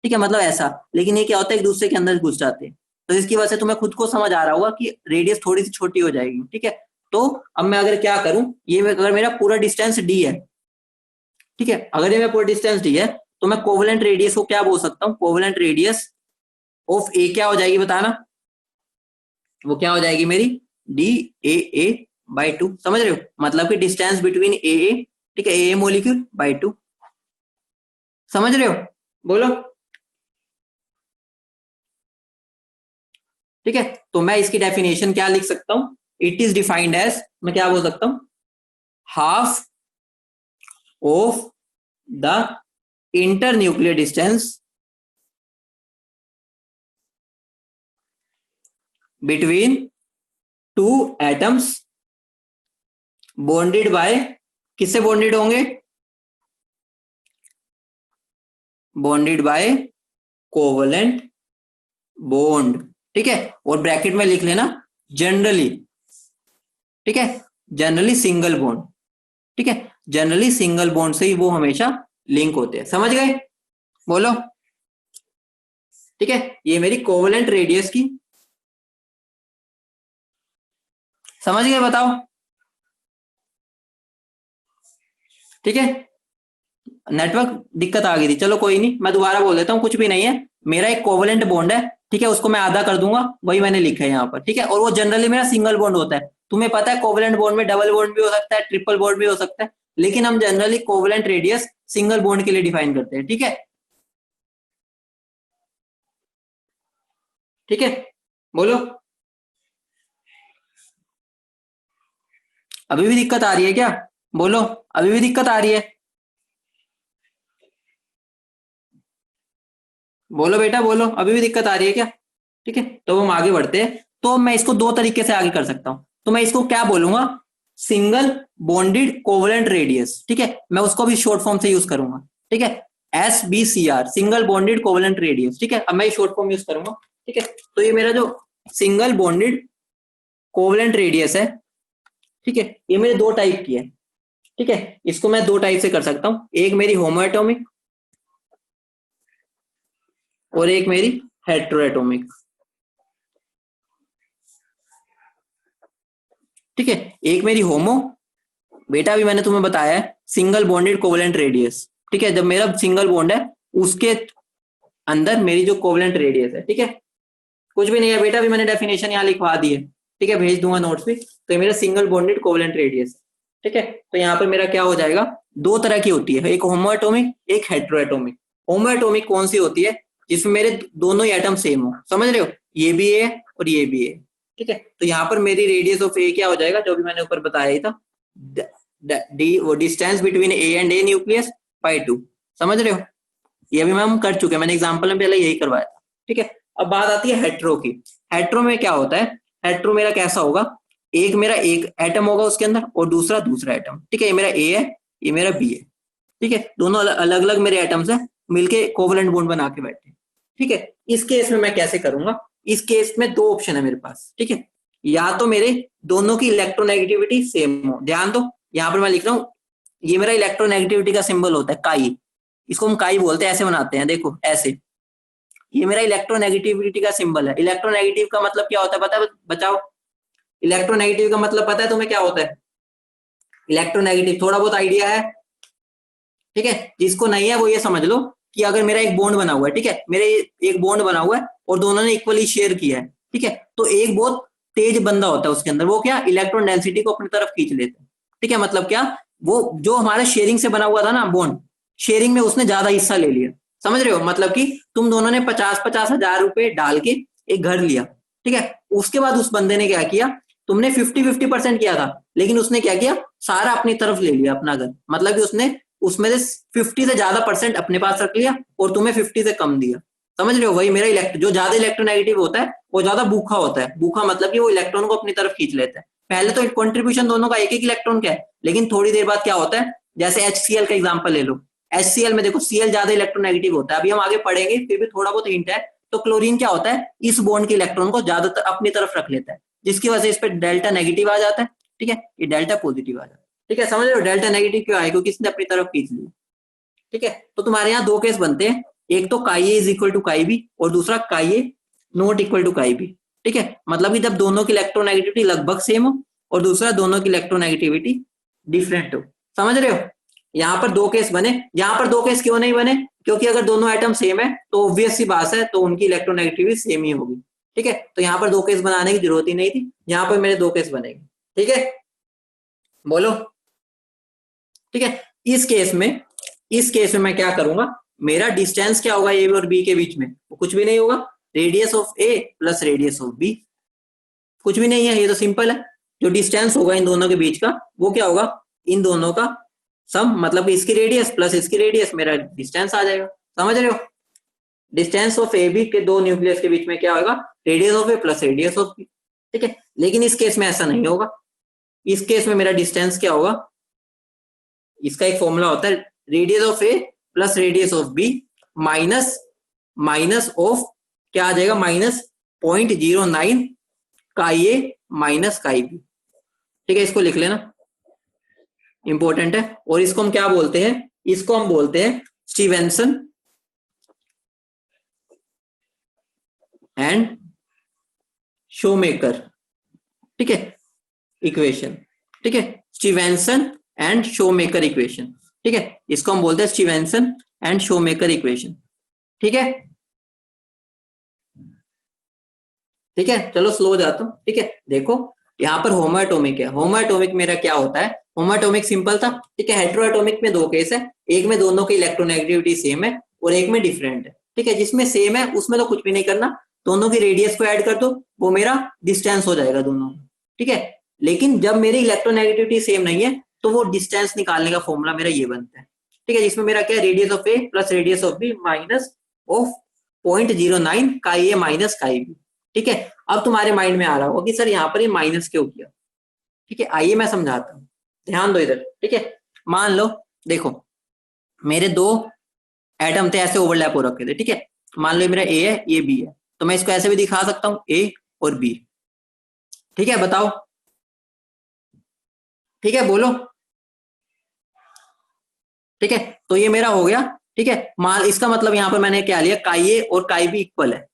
ठीक है, मतलब ऐसा, लेकिन ये क्या होता है एक दूसरे के अंदर घुस जाते हैं, तो इसकी वजह से तुम्हें खुद को समझ आ रहा होगा कि रेडियस थोड़ी सी छोटी हो जाएगी, ठीक है। तो अब मैं अगर क्या करूं, ये अगर मेरा पूरा डिस्टेंस डी है, ठीक है, अगर ये मेरा पूरा डिस्टेंस डी है तो मैं कोवेलेंट रेडियस को क्या बोल सकता हूं, कोवेलेंट रेडियस ऑफ ए क्या हो जाएगी बताना, वो क्या हो जाएगी मेरी डी ए बाई 2, समझ रहे हो, मतलब कि डिस्टेंस बिटवीन ए, ठीक है, ए मोलिक्यूल बाई 2, समझ रहे हो, बोलो। ठीक है, तो मैं इसकी डेफिनेशन क्या लिख सकता हूं, इट इज डिफाइंड एज, मैं क्या बोल सकता हूं, half of the internuclear distance between two atoms bonded by, किससे बॉन्डेड होंगे, बॉन्डेड बाय कोवेलेंट बॉन्ड, ठीक है, और ब्रैकेट में लिख लेना जनरली, ठीक है, जनरली सिंगल बॉन्ड, ठीक है, जनरली सिंगल बॉन्ड से ही वो हमेशा लिंक होते हैं, समझ गए, बोलो। ठीक है, ये मेरी कोवेलेंट रेडियस की, समझ गए, बताओ। ठीक है, नेटवर्क दिक्कत आ गई थी, चलो कोई नहीं, मैं दोबारा बोल देता हूँ, कुछ भी नहीं है, मेरा एक कोवेलेंट बॉन्ड है, ठीक है, उसको मैं आधा कर दूंगा, वही मैंने लिखा है यहाँ पर, ठीक है, और वो जनरली मेरा सिंगल बॉन्ड होता है, तुम्हें पता है कोवेलेंट बॉन्ड में डबल बॉन्ड भी हो सकता है, ट्रिपल बॉन्ड भी हो सकता है, लेकिन हम generally covalent radius single bond के लिए डिफाइन करते हैं, ठीक है। ठीक है, बोलो, अभी भी दिक्कत आ रही है क्या, बोलो, अभी भी दिक्कत आ रही है, बोलो बेटा बोलो, अभी भी दिक्कत आ रही है क्या। ठीक है, तो हम आगे बढ़ते हैं, तो मैं इसको दो तरीके से आगे कर सकता हूं, तो मैं इसको क्या बोलूंगा, सिंगल बॉन्डेड कोवेलेंट रेडियस, ठीक है, मैं उसको भी शॉर्ट फॉर्म से यूज करूंगा, ठीक है, SBCR, single bonded covalent radius, ठीक है, अब मैं शॉर्ट फॉर्म यूज करूंगा, ठीक है, तो ये मेरा जो सिंगल बॉन्डेड कोवेलेंट रेडियस है, ठीक है, ये मेरे दो टाइप की है, ठीक है, इसको मैं दो टाइप से कर सकता हूं, एक मेरी होमोएटॉमिक और एक मेरी हेट्रोएटॉमिक, ठीक है, एक मेरी होमो, बेटा अभी मैंने तुम्हें बताया है सिंगल बॉन्डेड कोवेलेंट रेडियस, ठीक है, जब मेरा सिंगल बॉन्ड है उसके अंदर मेरी जो कोवेलेंट रेडियस है, ठीक है, कुछ भी नहीं है बेटा, अभी मैंने डेफिनेशन यहाँ लिखवा दी है, ठीक है, भेज दूंगा नोट्स भी, तो ये मेरा सिंगल बॉन्डेड कोवेलेंट रेडियस, ठीक है, तो यहाँ पर मेरा क्या हो जाएगा, दो तरह की होती है, एक होमोएटॉमिक एक हेट्रोएटॉमिक, होमोएटॉमिक कौन सी होती है, जिसमें मेरे दोनों ही एटम सेम हो, समझ रहे हो, ये भी है और ये भी है, ठीक है, तो यहाँ पर मेरी रेडियस ऑफ ए क्या हो जाएगा, जो भी मैंने ऊपर बताया ही था, डी वो distance between A and A nucleus by 2, समझ रहे हो, ये भी हम कर चुके हैं, मैंने एग्जांपल में पहले यही करवाया था, ठीक है। अब बात आती है हेट्रो की, हेट्रो में क्या होता है, हेट्रो मेरा कैसा होगा, एक मेरा एक एटम होगा उसके अंदर और दूसरा दूसरा एटम, ठीक है, ये मेरा ए है ये मेरा बी है, ठीक है, दोनों अलग अलग मेरे एटम्स है, मिलके कोवेलेंट बॉन्ड बना के बैठे, ठीक है। इस केस में मैं कैसे करूंगा, इस केस में दो ऑप्शन है मेरे पास, ठीक है, या तो मेरे दोनों की इलेक्ट्रोनेगेटिविटी सेम हो, ध्यान दो यहाँ पर मैं लिख रहा हूँ, ये मेरा इलेक्ट्रोनेगेटिविटी का सिंबल होता है काई, इसको हम काई बोलते हैं, ऐसे बनाते हैं, देखो ऐसे, ये मेरा इलेक्ट्रोनेगेटिविटी का सिंबल है, इलेक्ट्रोनेगेटिव का मतलब क्या होता है पता है, बचाओ, इलेक्ट्रोनेगेटिव का मतलब पता है तुम्हें क्या होता है, इलेक्ट्रोनेगेटिव थोड़ा बहुत आइडिया है, ठीक है, जिसको नहीं है वो ये समझ लो कि अगर मेरा एक बॉन्ड बना हुआ है, ठीक है, मेरे एक बॉन्ड बना हुआ है और दोनों ने इक्वली शेयर किया है, ठीक है, तो एक बहुत तेज बंदा होता है उसके अंदर, वो क्या इलेक्ट्रॉन डेंसिटी को अपनी तरफ खींच लेता है, ठीक है, मतलब क्या, वो जो हमारा शेयरिंग से बना हुआ था ना बॉन्ड, शेयरिंग में उसने ज्यादा हिस्सा ले लिया, समझ रहे हो, मतलब कि तुम दोनों ने 50-50 हजार रुपए डाल के एक घर लिया, ठीक है, उसके बाद उस बंदे ने क्या किया, तुमने 50-50% किया था, लेकिन उसने क्या किया, सारा अपनी तरफ ले लिया अपना घर, मतलब कि उसने उसमें से 50 से ज्यादा परसेंट अपने पास रख लिया और तुम्हें 50 से कम दिया, समझ रहे हो, वही मेरा जो ज्यादा इलेक्ट्रोनेगेटिव होता है वो ज्यादा भूखा होता है, भूखा मतलब कि वो इलेक्ट्रॉन को अपनी तरफ खींच लेता है, पहले तो कंट्रीब्यूशन दोनों का एक एक इलेक्ट्रॉन का है, लेकिन थोड़ी देर बाद क्या होता है, जैसे HCl का एग्जांपल ले लो, HCl में देखो Cl ज्यादा इलेक्ट्रोनेगेटिव होता है, अभी हम आगे पढ़ेंगे फिर भी थोड़ा बहुत हिंट है, तो क्लोरीन क्या होता है, इस बॉन्ड के इलेक्ट्रॉन को ज्यादातर अपनी तरफ रख लेता है, जिसकी वजह से इस पर डेल्टा नेगेटिव आ जाता है, ठीक है, ये डेल्टा पॉजिटिव आ जाता है, ठीक है, समझ रहे हो, डेल्टा नेगेटिव क्यों आए, क्योंकि इसने अपनी तरफ खींच लिया, ठीक है, तो तुम्हारे यहाँ दो केस बनते हैं, एक तो काई ए इज इक्वल टू काई बी और दूसरा काई ए नॉट इक्वल टू काई बी। ठीक है, मतलब कि जब दोनों की इलेक्ट्रोनेगेटिविटी लगभग सेम हो और दूसरा दोनों की इलेक्ट्रोनेगेटिविटी डिफरेंट हो। समझ रहे हो? यहाँ पर दो केस बने। यहाँ पर दो केस क्यों नहीं बने? क्योंकि अगर दोनों एटम सेम है तो ऑब्वियस सी बात है, तो उनकी इलेक्ट्रोनेगेटिविटी सेम ही होगी। ठीक है, तो यहाँ पर दो केस बनाने की जरूरत ही नहीं थी, यहाँ पर मेरे दो केस बनेंगे। ठीक है, बोलो। ठीक है, इस केस में मैं क्या करूंगा, मेरा डिस्टेंस क्या होगा ए और बी के बीच में? वो कुछ भी नहीं होगा, radius of A plus radius of B. कुछ भी नहीं है, ये तो सिंपल है। जो डिस्टेंस होगा इन दोनों के बीच का वो क्या होगा, इन दोनों का सम, मतलब इसकी रेडियस प्लस इसकी रेडियस, मेरा डिस्टेंस आ जाएगा। समझ रहे हो? डिस्टेंस ऑफ ए बी के दो न्यूक्लियस के बीच में क्या होगा, radius of A plus radius of B. ठीक है, लेकिन इस केस में ऐसा नहीं होगा। इस केस में मेरा डिस्टेंस क्या होगा, इसका एक फॉर्मूला होता है, radius of A plus radius of B minus minus of क्या आ जाएगा, माइनस 0.09 काई ए माइनस काई बी। ठीक है, इसको लिख लेना, इंपॉर्टेंट है। और इसको हम क्या बोलते हैं, इसको हम बोलते हैं स्टीवेंसन एंड शोमेकर। ठीक है, इक्वेशन। ठीक है, स्टीवेंसन एंड शोमेकर इक्वेशन। ठीक है, इसको हम बोलते हैं स्टीवेंसन एंड शोमेकर इक्वेशन। ठीक है, ठीक है, चलो स्लो जाता हूं। ठीक है, देखो यहाँ पर होमोएटॉमिक है। होमोएटॉमिक मेरा क्या होता है, होमोएटॉमिक सिंपल था। ठीक है, हेटेरोएटॉमिक में दो केस है, एक में दोनों की इलेक्ट्रोनेगेटिविटी सेम है और एक में डिफरेंट है। ठीक है, जिसमें सेम है उसमें तो कुछ भी नहीं करना, दोनों की रेडियस को ऐड कर दो, वो मेरा डिस्टेंस हो जाएगा दोनों। ठीक है, लेकिन जब मेरी इलेक्ट्रोनेगेटिविटी सेम नहीं है तो वो डिस्टेंस निकालने का फॉर्मूला मेरा ये बनता है। ठीक है, जिसमें मेरा क्या है, radius of A plus radius of B minus of 0.09 chi A minus काई बी। ठीक है, अब तुम्हारे माइंड में आ रहा होगा कि सर यहाँ पर ये माइनस क्यों किया। ठीक है, आइए मैं समझाता हूँ, ध्यान दो इधर। ठीक है, मान लो, देखो मेरे दो एटम थे, ऐसे ओवरलैप हो रखे थे। ठीक है, मान लो मेरा ए है, ये बी है, तो मैं इसको ऐसे भी दिखा सकता हूँ, ए और बी। ठीक है, बताओ। ठीक है, बोलो। ठीक है, तो ये मेरा हो गया। ठीक है, मान इसका मतलब यहाँ पर मैंने क्या लिया, काई ए और काई बी इक्वल है।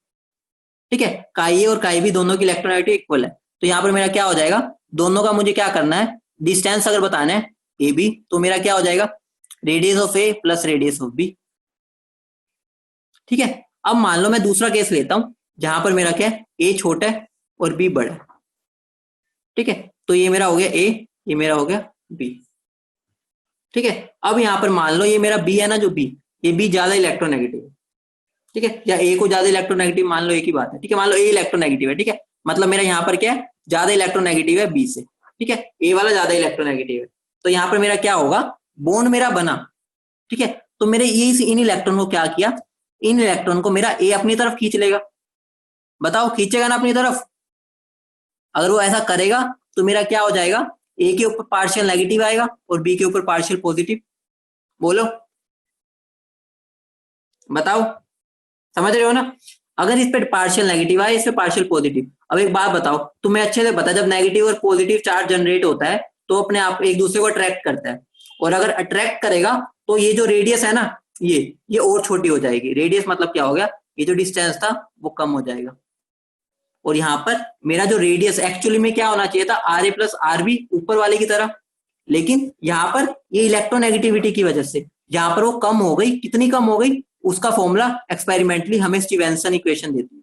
ठीक है, काई ए और काई बी दोनों की इलेक्ट्रोनेगेटिविटी इक्वल है, तो यहाँ पर मेरा क्या हो जाएगा, दोनों का मुझे क्या करना है, डिस्टेंस अगर बताना है ए बी, तो मेरा क्या हो जाएगा, radius of A plus radius of B. ठीक है, अब मान लो मैं दूसरा केस लेता हूं जहां पर मेरा क्या है, ए छोटा है और बी बड़ा है। ठीक है, तो ये मेरा हो गया ए, ये मेरा हो गया बी। ठीक है, अब यहां पर मान लो ये मेरा बी है ना, जो बी, ये बी ज्यादा इलेक्ट्रोनेगेटिव है। ठीक है, या ए को ज्यादा इलेक्ट्रोनेगेटिव मान लो, एक ही बात है। ठीक है, मान लो ए इलेक्ट्रोनेगेटिव है। ठीक है, मतलब मेरा यहाँ पर क्या है, ज्यादा इलेक्ट्रोनेगेटिव है बी से। ठीक है, ए वाला ज्यादा इलेक्ट्रोनेगेटिव है, तो यहाँ पर मेरा क्या होगा, बॉन्ड मेरा बना। ठीक है, तो मेरे ये इन इलेक्ट्रॉन को क्या किया, इन इलेक्ट्रॉन को मेरा ए अपनी तरफ खींच लेगा। बताओ, खींचेगा ना अपनी तरफ? अगर वो ऐसा करेगा तो मेरा क्या हो जाएगा, ए के ऊपर पार्शियल नेगेटिव आएगा और बी के ऊपर पार्शियल पॉजिटिव। बोलो, बताओ, समझ रहे हो ना? अगर इस पे पार्शियल नेगेटिव आए, इस पे पार्शियल पॉजिटिव। अब एक बात बताओ, तुम्हें अच्छे से पता है जब नेगेटिव और पॉजिटिव चार्ज जनरेट होता है तो अपने आप एक दूसरे को अट्रैक्ट करता है, और अगर अट्रैक्ट करेगा तो ये जो रेडियस है ना, ये और छोटी हो जाएगी। रेडियस मतलब क्या हो गया, ये जो डिस्टेंस था वो कम हो जाएगा। और यहाँ पर मेरा जो रेडियस एक्चुअली में क्या होना चाहिए था, R A plus R B, ऊपर वाले की तरह, लेकिन यहाँ पर ये इलेक्ट्रोनेगेटिविटी की वजह से यहाँ पर वो कम हो गई। कितनी कम हो गई, उसका फॉर्मूला एक्सपेरिमेंटली हमें स्टीवेंसन इक्वेशन देती है,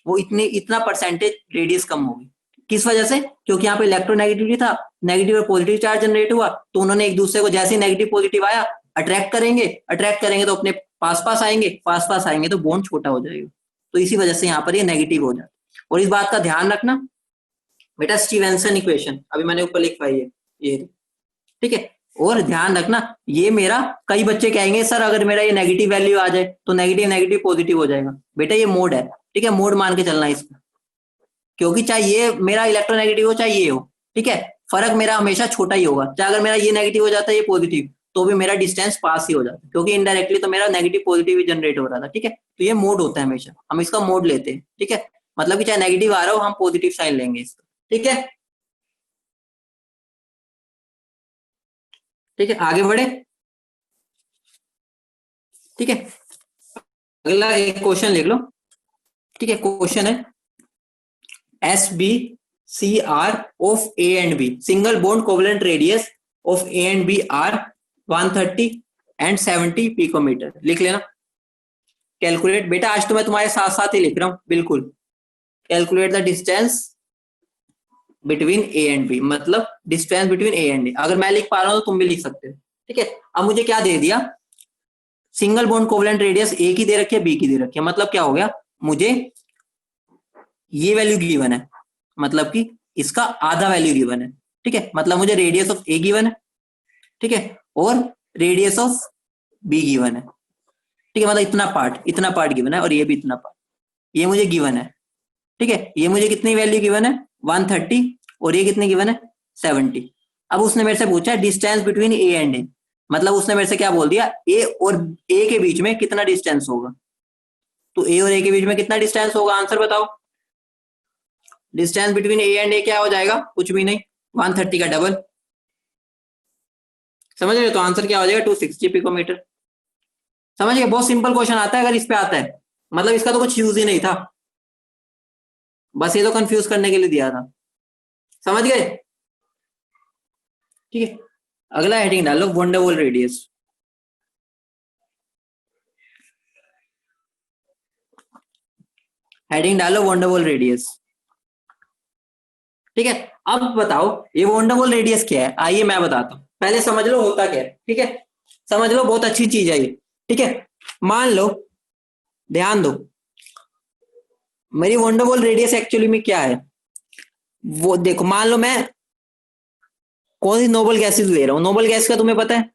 वो इतना परसेंटेज रेडियस कम हो गई। किस वजह से? क्योंकि यहाँ पे इलेक्ट्रोनेगेटिविटी था, नेगेटिव और पॉजिटिव चार्ज जनरेट हुआ, तो उन्होंने एक दूसरे को, जैसे नेगेटिव पॉजिटिव आया, अट्रैक्ट करेंगे तो अपने पास पास आएंगे, पास पास आएंगे तो बॉन्ड छोटा हो जाएगा। तो इसी वजह से यहाँ पर ये नेगेटिव हो जाता है। और इस बात का ध्यान रखना बेटा, स्टीवेंसन इक्वेशन अभी मैंने ऊपर लिखवाई है ये। ठीक है, और ध्यान रखना, ये मेरा, कई बच्चे कहेंगे सर अगर मेरा ये नेगेटिव वैल्यू आ जाए तो नेगेटिव नेगेटिव पॉजिटिव हो जाएगा। बेटा ये मोड है। ठीक है, मोड मान के चलना इसका, क्योंकि चाहे ये मेरा इलेक्ट्रोनेगेटिव हो चाहे ये हो, ठीक है, फर्क मेरा हमेशा छोटा ही होगा। चाहे अगर मेरा ये नेगेटिव हो जाता है ये पॉजिटिव, तो भी मेरा डिस्टेंस पास ही हो जाता है, क्योंकि इनडायरेक्टली तो मेरा नेगेटिव पॉजिटिव ही जनरेट हो रहा था। ठीक है, तो ये मोड होता है हमेशा, हम इसका मोड लेते हैं। ठीक है, मतलब कि चाहे नेगेटिव आ रहा हो हम पॉजिटिव साइन लेंगे इसका। ठीक है, ठीक है, आगे बढ़े। ठीक है, अगला एक क्वेश्चन लिख लो। ठीक है, क्वेश्चन है S B C R of A and B, single bond covalent radius of A and B are 130 and 70 picometer. लिख लेना। कैलकुलेट, बेटा आज तो मैं तुम्हारे साथ साथ ही लिख रहा हूं, बिल्कुल। Calculate the distance between A and B, मतलब distance between A and B. अगर मैं लिख पा रहा हूं तो तुम भी लिख सकते हो। ठीक है, अब मुझे क्या दे दिया, सिंगल बॉन्ड कोवलेंट रेडियस ए की दे रखी है, बी की दे रखी है। मतलब क्या हो गया, मुझे ये वैल्यू गिवन है, मतलब कि इसका आधा वैल्यू गिवन है। ठीक है, मतलब मुझे रेडियस ऑफ ए गिवन है, ठीक है, और रेडियस ऑफ बी गिवन है। ठीक है, मतलब इतना पार्ट गिवन है और ये भी इतना पार्ट, ये मुझे गिवन है। ठीक है, ये मुझे कितनी वैल्यू गिवन है 130 और ये कितनी गिवन है 70। अब उसने मेरे से पूछा डिस्टेंस बिटवीन ए एंड ए, मतलब उसने मेरे से क्या बोल दिया, ए और ए के बीच में कितना डिस्टेंस होगा। तो ए और ए के बीच में कितना डिस्टेंस होगा, आंसर बताओ। डिस्टेंस बिटवीन ए एंड ए क्या हो जाएगा, कुछ भी नहीं, 130 का डबल। समझ रहे हो, तो आंसर क्या हो जाएगा 260 पिकोमीटर। समझ गए, बहुत सिंपल क्वेश्चन आता है अगर इस पे आता है, मतलब इसका तो कुछ यूज ही नहीं था, बस ये तो कंफ्यूज करने के लिए दिया था। समझ गए, ठीक है। अगला हेडिंग डालो वंडरवॉल रेडियस। हेडिंग डालो वंडरवॉल रेडियस। ठीक है, अब बताओ ये वंडरवॉल रेडियस क्या है, आइए मैं बताता हूं, पहले समझ लो होता क्या है। ठीक है, समझ लो, बहुत अच्छी चीज है ये। ठीक है, मान लो, ध्यान दो, मेरी वंडरवॉल रेडियस एक्चुअली में क्या है वो देखो। मान लो मैं कौन सी नोबल गैसेस ले रहा हूं, नोबल गैस का तुम्हें पता है,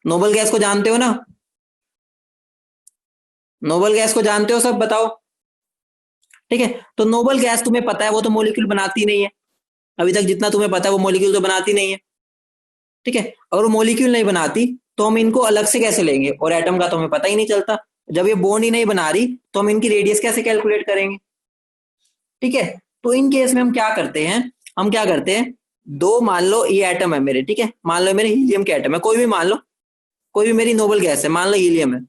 नोबल गैस को जानते हो ना, नोबल गैस को जानते हो सब, बताओ। ठीक है, तो नोबल गैस तुम्हें पता है वो तो मॉलिक्यूल बनाती नहीं है, अभी तक जितना तुम्हें पता है वो मॉलिक्यूल तो बनाती नहीं है। ठीक है, अगर वो मॉलिक्यूल नहीं बनाती तो हम इनको अलग से कैसे लेंगे, और एटम का तो हमें पता ही नहीं चलता। जब ये बॉन्ड ही नहीं बना रही तो हम इनकी रेडियस कैसे कैलकुलेट करेंगे। ठीक है, तो इन केस में हम क्या करते हैं, हम क्या करते हैं, दो मान लो ये एटम है मेरे, ठीक है, मान लो मेरे हीलियम के एटम है, कोई भी मान लो, कोई भी मेरी नोबल गैस है, मान लो हीलियम है।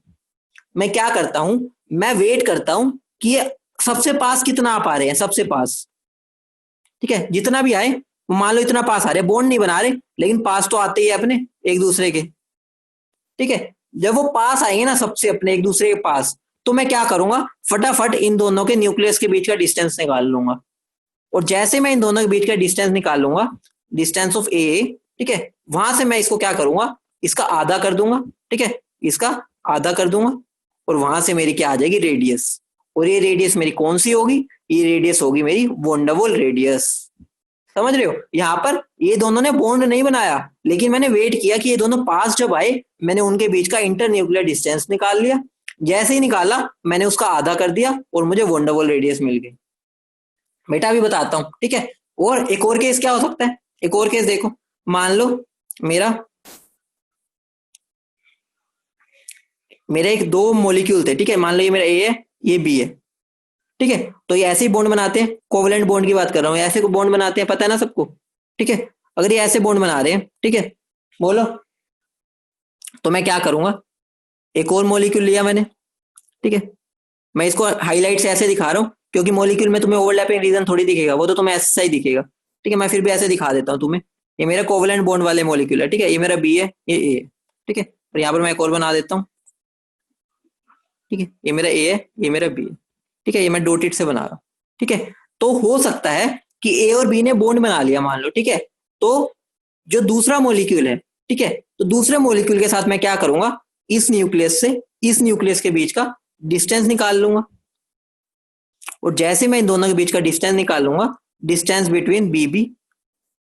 मैं क्या करता हूं, मैं वेट करता हूं कि ये सबसे पास कितना आ पा रहे हैं, सबसे पास। ठीक है, जितना भी आए, मान लो इतना पास आ रहे, बॉन्ड नहीं बना रहे लेकिन पास तो आते ही है अपने एक दूसरे के। ठीक है, जब वो पास आएंगे ना सबसे अपने एक दूसरे के पास, तो मैं क्या करूंगा, फटाफट इन दोनों के न्यूक्लियस के बीच का डिस्टेंस निकाल लूंगा। और जैसे मैं इन दोनों के बीच का डिस्टेंस निकाल लूंगा, डिस्टेंस ऑफ ए, ठीक है, वहां से मैं इसको क्या करूंगा, इसका आधा कर दूंगा। ठीक है, इसका आधा कर दूंगा, और वहां से मेरी क्या आ जाएगी, रेडियस। और ये रेडियस मेरी कौन सी होगी, ये रेडियस होगी मेरी वंडरवॉल रेडियस। समझ रहे हो, यहाँ पर ये दोनों ने बॉन्ड नहीं बनाया, लेकिन मैंने वेट किया कि ये दोनों पास जब आए, मैंने उनके बीच का इंटर न्यूक्लियर डिस्टेंस निकाल लिया। जैसे ही निकाला मैंने उसका आधा कर दिया और मुझे वंडरवॉल रेडियस मिल गई। बेटा अभी बताता हूँ, ठीक है। और एक और केस क्या हो सकता है, एक और केस देखो, मान लो मेरा मेरे एक दो मॉलिक्यूल थे, ठीक है, मान लो ये मेरा ए है, ये बी है। ठीक है, तो ये ऐसे ही बॉन्ड बनाते हैं, कोवलेंट बॉन्ड की बात कर रहा हूँ, ऐसे को बॉन्ड बनाते हैं, पता है ना सबको। ठीक है, अगर ये ऐसे बॉन्ड बना रहे हैं, ठीक है, बोलो, तो मैं क्या करूंगा, एक और मॉलिक्यूल लिया मैंने। ठीक है, मैं इसको हाईलाइट से ऐसे दिखा रहा हूँ क्योंकि मॉलिक्यूल में तुम्हें ओवरलैपिंग रीजन थोड़ी दिखेगा, वो तो तुम्हें ऐसा ही दिखेगा। ठीक है, मैं फिर भी ऐसे दिखा देता हूँ तुम्हें। ये मेरा कोवलेंट बॉन्ड वाले मॉलिक्यूल है, ठीक है, ये मेरा बी है, ये ए है। ठीक है, और यहाँ पर मैं एक और बना देता हूँ। ठीक है, ये मेरा ए है, ये मेरा बी है। ठीक है, ये मैं डॉटेड से बना रहा हूँ। ठीक है, तो हो सकता है कि ए और बी ने बॉन्ड बना लिया मान लो, ठीक है, तो जो दूसरा मॉलिक्यूल है, ठीक है, तो दूसरे मॉलिक्यूल के साथ मैं क्या करूंगा, इस न्यूक्लियस से इस न्यूक्लियस के बीच का डिस्टेंस निकाल लूंगा। और जैसे मैं इन दोनों के बीच का डिस्टेंस निकाल लूंगा, डिस्टेंस बिटवीन बी बी,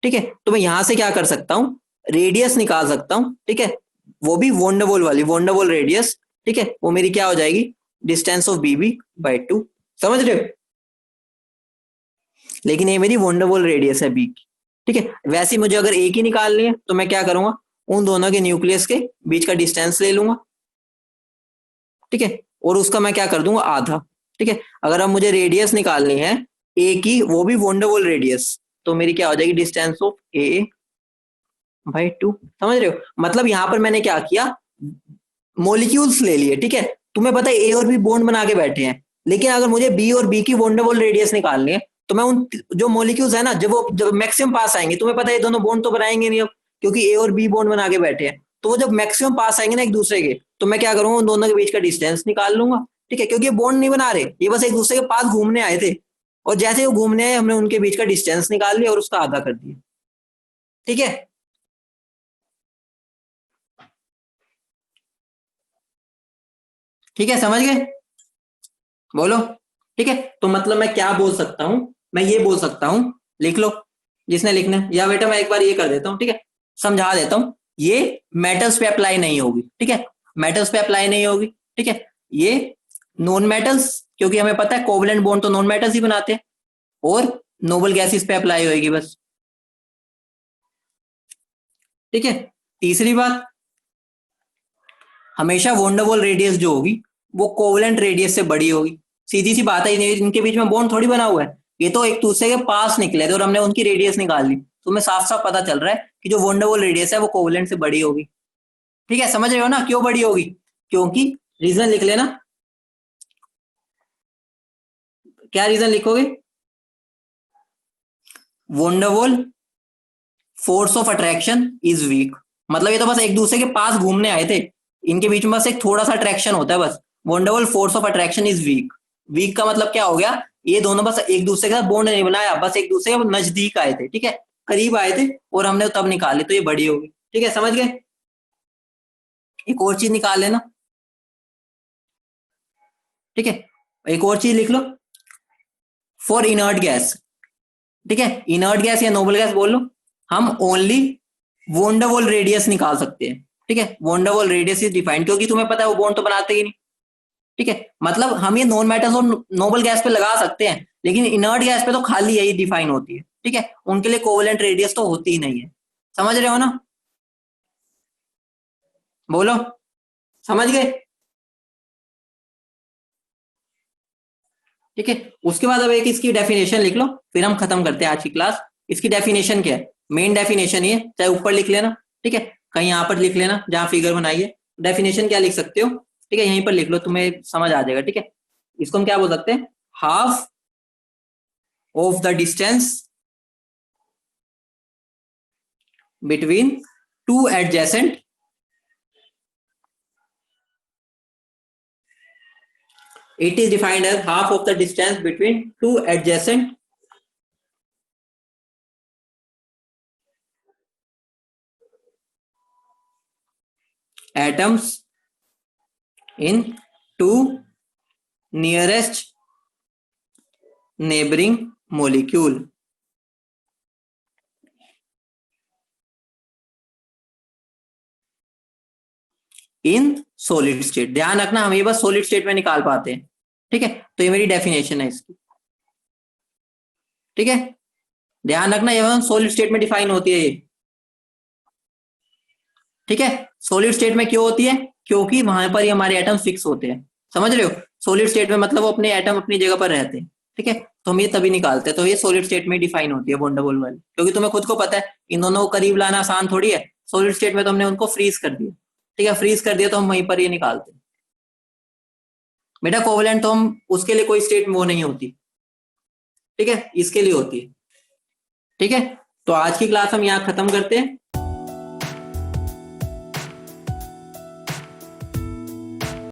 ठीक है, तो मैं यहां से क्या कर सकता हूं, रेडियस निकाल सकता हूं। ठीक है, वो भी वंडरवॉल वाली वंडरवॉल रेडियस। ठीक है, वो मेरी क्या हो जाएगी, distance of B B by 2। समझ रहे हो, लेकिन ये मेरी वंडरवॉल रेडियस है बी की। ठीक है, वैसे मुझे अगर ए की निकालनी है तो मैं क्या करूंगा, उन दोनों के न्यूक्लियस के बीच का डिस्टेंस ले लूंगा। ठीक है, और उसका मैं क्या कर दूंगा, आधा। ठीक है, अगर अब मुझे रेडियस निकालनी है ए की, वो भी वंडरवॉल रेडियस, तो मेरी क्या हो जाएगी, डिस्टेंस ऑफ ए बाई 2। समझ रहे हो, मतलब यहां पर मैंने क्या किया, मॉलिक्यूल्स ले लिए। ठीक है, तुम्हें पता है ए और बी बॉन्ड बना के बैठे हैं, लेकिन अगर मुझे बी और बी की वंडरवॉल रेडियस निकालनी है तो मैं उन जो मॉलिक्यूल्स है ना जब मैक्सिमम पास आएंगे, तुम्हें पता है ये दोनों बॉन्ड तो बनाएंगे नहीं अब, क्योंकि ए और बी बॉन्ड बना के बैठे हैं, तो वो जब मैक्सिमम पास आएंगे ना एक दूसरे के, तो मैं क्या करूंगा, उन दोनों के बीच का डिस्टेंस निकाल लूंगा। ठीक है, क्योंकि ये बॉन्ड नहीं बना रहे, ये बस एक दूसरे के पास घूमने आए थे, और जैसे वो घूमने आए हमने उनके बीच का डिस्टेंस निकाल लिया और उसका आधा कर दिया। ठीक है, ठीक है, समझ गए? बोलो। ठीक है, तो मतलब मैं क्या बोल सकता हूं, मैं ये बोल सकता हूं, लिख लो जिसने लिखना है, या बेटा मैं एक बार ये कर देता हूं, ठीक है, समझा देता हूं। ये मेटल्स पे अप्लाई नहीं होगी, ठीक है, मेटल्स पे अप्लाई नहीं होगी। ठीक है, ये नॉन मेटल्स, क्योंकि हमें पता है कोवलेंट बॉन्ड तो नॉन मेटल्स ही बनाते हैं, और नोबल गैसेस पे अप्लाई होगी बस। ठीक है, तीसरी बात, हमेशा वंडरवॉल रेडियस जो होगी वो कोवलेंट रेडियस से बड़ी होगी। सीधी सी बात है, इनके बीच में बॉन्ड थोड़ी बना हुआ है, ये तो एक दूसरे के पास निकले थे और हमने उनकी रेडियस निकाल ली, तो हमें साफ साफ पता चल रहा है कि जो वंडरवॉल रेडियस है वो कोवलेंट से बड़ी होगी। ठीक है, समझ रहे हो ना क्यों बड़ी होगी? क्योंकि रीजन लिख लेना, क्या रीजन लिखोगे? Van der Waals force of attraction is week, मतलब ये तो बस एक दूसरे के पास घूमने आए थे, इनके बीच में बस एक थोड़ा सा अट्रैक्शन होता है बस। Van der Waals force of attraction is weak, weak का मतलब क्या हो गया, ये दोनों बस एक दूसरे के साथ बॉन्ड नहीं बनाया, बस एक दूसरे के नजदीक आए थे, ठीक है, करीब आए थे, और हमने तब निकाले, तो ये बड़ी होगी। ठीक है, समझ गए? एक और चीज निकाल लेना। ठीक है, एक और चीज लिख लो, फॉर इनर्ट गैस। ठीक है, इनर्ट गैस या नोबल गैस बोल लो, हम ओनली वंडरवॉल रेडियस निकाल सकते हैं। ठीक है, वंडरवॉल रेडियस इज डिफाइंड, क्योंकि तुम्हें पता है वो बॉन्ड तो बनाते ही नहीं। ठीक है, मतलब हम ये नॉन मेटल्स और नोबल गैस पे लगा सकते हैं, लेकिन इनर्ट गैस पे तो खाली यही डिफाइन होती है। ठीक है, उनके लिए कोवेलेंट रेडियस तो होती ही नहीं है। समझ रहे हो ना? बोलो, समझ गए? ठीक है, उसके बाद अब एक इसकी डेफिनेशन लिख लो, फिर हम खत्म करते हैं आज की क्लास। इसकी डेफिनेशन क्या है, मेन डेफिनेशन ये, चाहे ऊपर लिख लेना, ठीक है, कहीं यहाँ पर लिख लेना जहां फिगर बनाइए, डेफिनेशन क्या लिख सकते हो, ठीक है, यहीं पर लिख लो, तुम्हें समझ आ जाएगा। ठीक है, इसको हम क्या बोल सकते हैं, half of the distance between two adjacent, it is defined as half of the distance between two adjacent atoms in two nearest neighboring molecule in solid state. ध्यान रखना हम ये बस सॉलिड स्टेट में निकाल पाते हैं। ठीक है, तो ये मेरी डेफिनेशन है इसकी। ठीक है, ध्यान रखना ये सॉलिड स्टेट में डिफाइन होती है ये। ठीक है, सॉलिड स्टेट में क्यों होती है, क्योंकि वहां पर ही हमारे एटम फिक्स होते हैं। समझ रहे हो, सॉलिड स्टेट में मतलब वो अपने एटम अपनी जगह पर रहते हैं। ठीक है, तो हम ये तभी निकालते हैं, तो ये सॉलिड स्टेट में डिफाइन होती है वंडरवॉल वाली, क्योंकि तुम्हें खुद को पता है इन दोनों को करीब लाना आसान थोड़ी है, सॉलिड स्टेट में तो हमने उनको फ्रीज कर दिया। ठीक है, फ्रीज कर दिया तो हम वहीं पर ये निकालते हैं। बेटा कोवेलेंट तो हम उसके लिए कोई स्टेट में वो नहीं होती, ठीक है, इसके लिए होती है। ठीक है, तो आज की क्लास हम यहाँ खत्म करते हैं।